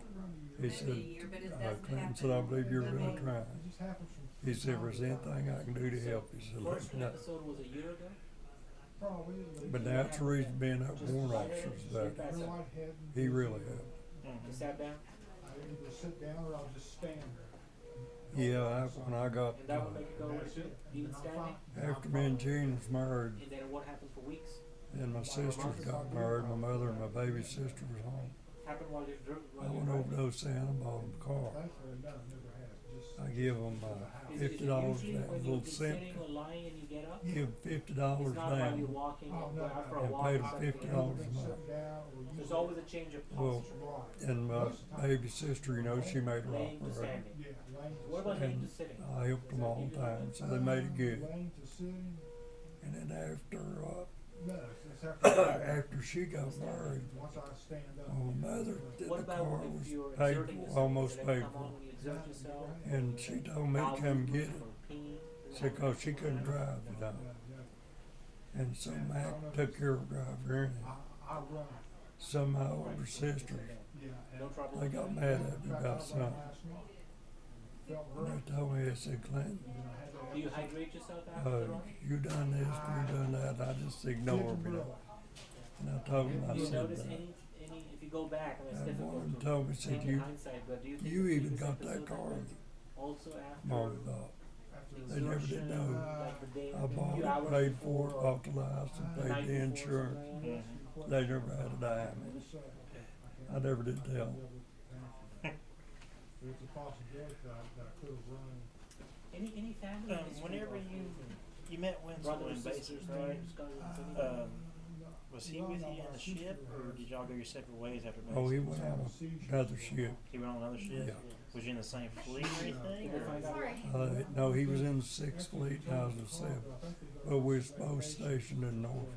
he said, Clinton said, I believe you're really trying. He said, if there's anything I can do to help you, he said, let First me know. episode was a year ago? But that's the reason being that warrant officer's back. He really helped. You Mhm. sat down? I either sit down or I'll just stand there. Yeah, when I got, And that would make you go even standing? after me and Jean was married, And then what happened for weeks? and my sisters got married, my mother and my baby sister was home. Happened while you drove? I went over to Oceana and bought them a car. Thankfully, no, never has. Just I give them Is it $50 usually down, a when little you've been cent. sitting or lying and you get up? Give $50 It's not while you're down. walking Oh, and no, go out for a and walk paid or them something. $50 a month. sit down or you. There's always a change of Well, posture. Right. And my baby sister, you know, she made her Laying to operate. standing. Yeah, laying to What about sitting. laying to And sitting? I helped them all the time, so they made it good. Laying to sitting, And then after, no, it's after. after she got married, Once I stand up. my mother did What the about car if was you're paid exerting for, yourself? almost Does that paid come for. on when you exert yourself? And she told me to Bowel come get movement it. or peeing? Does She, that cause she couldn't drive, you know. And so Mac took care of driving, and I run. some of my older sisters, Yeah. No trouble? they got mad at me about something. Felt And great. they told me, they said, Clinton, Do you hydrate yourself after the run? you done this, you done that, I just ignored me. And I told them, I Do you said, notice any, if you go back, I mean, it's and one difficult of them to told me, think said, in you, hindsight, but do you think you the even previous got that episode car. also after Mom bought. They never did exertion, know. like the day, I a bought few it, hours paid for it, before, bought the license, the paid night the before insurance. something? Mhm. They never had a dime. I never did tell. There's a possibility that I could have run. Any family history Whenever of you met Winslow brothers, in sisters, basic, right? names, cousins, anything? Was he with you in the ship, or did y'all go your separate ways after basic? Oh, he went on another ship. He went on another ship? Yeah. Was you in the same fleet or anything? Or? Sorry. No, he was in the 6th Fleet and I was in the 7th. But we was both stationed in Norfolk,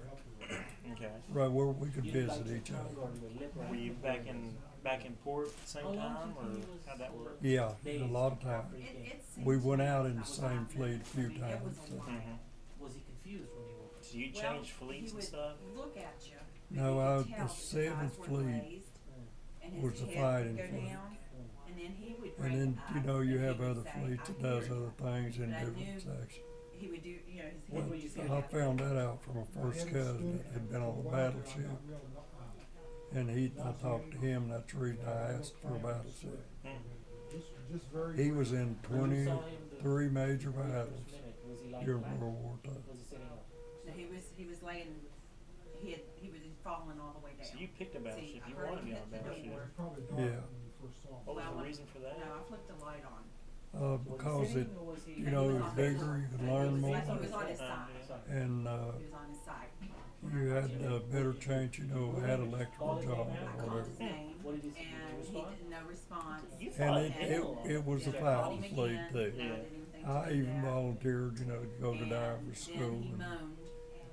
Okay. right where we could You didn't visit bite each your tongue other. or your lip or Were you anything? back in port at the same How long time, since or he was- how'd that work? Yeah, Days a lot of after times. he came. We went out in the same fleet a few times. So. Mhm. Was he confused when he woke up? So you changed fleets and stuff? Look at you. No, You I, could the tell that the 7th eyes were Fleet glazed, and his was the head fighting would go fleet. down, and then he would And break then, up, you know, you and he have would other say, fleets "I that does hear you." other things in But I different knew- sections. He would do, you know, his What head were you would saying? go I down. found that out from a first cousin that had been on a battleship. And I talked to him, and that's the reason I asked for a battleship. Mm. just very. He was in When you saw him the 23 major very first battles minute, was he lying during flat? World War II. Was he sitting up? No, he was laying, he was falling all the way down. So you picked a battleship. See, I You heard wanted to him be on a hit the battleship. door. It's probably dark Yeah. when you first saw What it. was Well, the when- reason for that? No, I flipped the light on. Was he Because it, sitting or was he? you know, He it's was on bigger, his- you can he learn was more, like- He was on his Uh, side. yeah. and He was on his side. you had a better chance, you know, had electrical job I or called whatever. his name, What did he say? and Did he you respond? didn't no response. You And fought it, hell. it was a Yeah. fighting Called him fleet again, too. and I didn't even think to I do even that. volunteered, you know, to go to And diving school then he and moaned,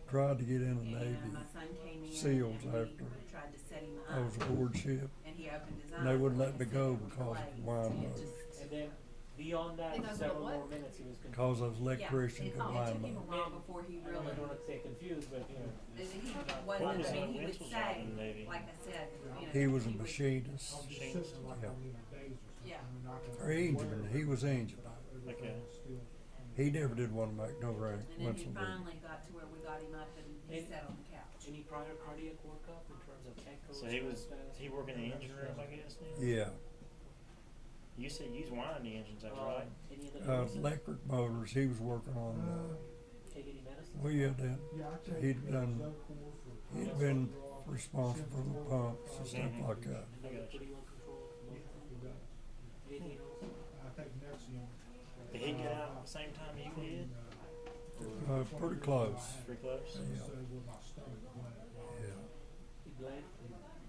tried to get in the and Navy. my son came in, SEALs and we after tried to set him I was up, aboard ship. and he opened his eyes. And they wouldn't let and me said go it was because of blades, wine and it mode. just- And then beyond that, Think that's several what? more minutes he was confused. Because I was electrician Yeah, to it took wine him a mode. while before he I don't really, want to say confused, but you know. he What wasn't, was I mean, Mark he would Wenzel's job say, in the Navy? like I said, you know. He was a would- machinist. I was just Machines. sitting like Yeah. I'm in a daze or something. Yeah. I mean, I can- Or engineman, he was engineman. Everything Okay. was still- He never did want to make no rank. And then he Winslow did. finally got to where we got him up and he And- sat on the couch. Any prior cardiac workup in terms of echo? So he was response? he working in the engine room, I guess. Then? Yeah, You said you was winding the engines, that's right. Any other reason? electric motors. He was working on. Take any medicine? Well, yeah, then Yeah, I take He'd done- Zocor for- he'd been responsible for the pumps and stuff Mhm. like that. Another I got you. pretty well controlled. Yeah, it does. Anything else? I take Nexium. Did he get out at the same time you did? Pretty close. Pretty close. Yeah. Say with my stomach blank. Yeah. He blanked?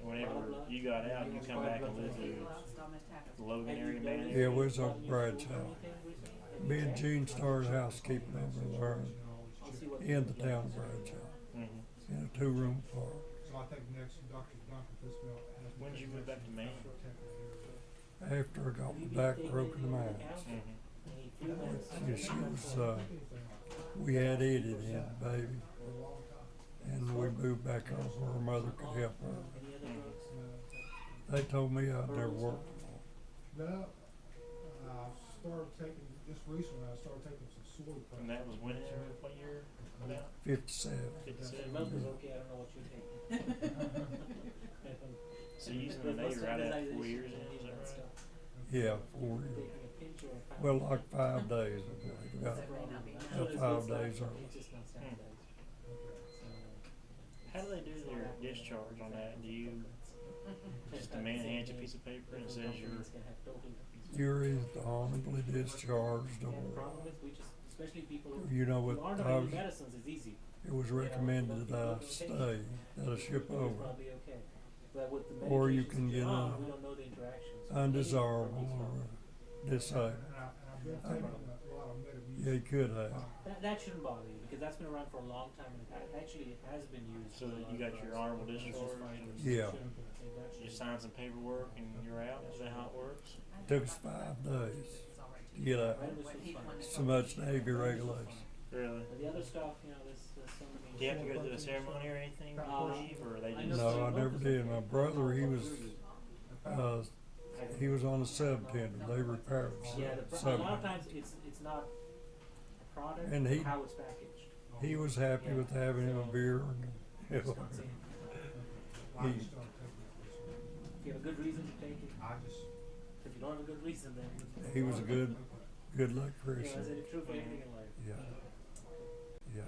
Whenever you got out, you come back and lived He with lost on attack of- the Logan Have you area done manager. Yeah, anything we was on on your Brad's school or house. anything recently? Me and Gene started housekeeping over there I'll see what in the you town of can do. Brad's house, Mm-hmm. in a 2-room apartment. So I take Nexium, Dr. Duncan Fitzgerald has me When did take you move back to Nexium Maine? for a temporary After I got Have my you back been broken in taking my any ass. account? Mm-hmm. Any flu medicine? Yeah, she was, anything like we had Eddie then, baby, for a long time. and we moved back home where her mother could help her. Any other drugs? They told me I'd never work for No, I started taking, just recently, I started taking some soy And that was when? What year? About 57. The 57. numbers okay, I don't know what you're taking. So you using the Navy right at 4 years in, is that right? Yeah, 4 years. Taking a pinch or a pound? Well, like 5 days. I believe. Got That may not be So enough. got it's 5 not- days early. It's just not standardized. How do they do their discharge on that? Do you just the man hands you a piece of paper and says you're You're either honorably discharged And the or, problem is, we just, especially people who, you know who what, aren't I on was, any medicines, it's easy. it was recommended that I stay, that I ship It's over. probably okay. But with the Or you medications can that get you're on, a we don't know the interactions. Undesirable Any or from disabled. And I've been taking a lot of Metamucil. Yeah, you could have. that shouldn't bother you, because that's been around for a long time, and actually, it has been used. so for a that lot you of got your drugs. honorable It's just discharge fine. and Yeah. you sign some paperwork and you're out? Is that how it works? Took us 5 days to get out. Right, this was fine. So much Navy regulation. Really? But the other stuff, you know, there's so many. Do you have to go through a ceremony or anything when you leave, or are they I just? know No, I never did. My brother, he was, he was on a subtender. They repaired Yeah, a lot of submarine. times it's not a product, And he- or how it's packaged. He was happy with having him a beer and, It's not saying- I He- just started taking it recently. If you have a good reason to take it, I just, if you don't have a good reason, then. he was a good You know, electrician. it's true for anything in life. Yeah, yeah.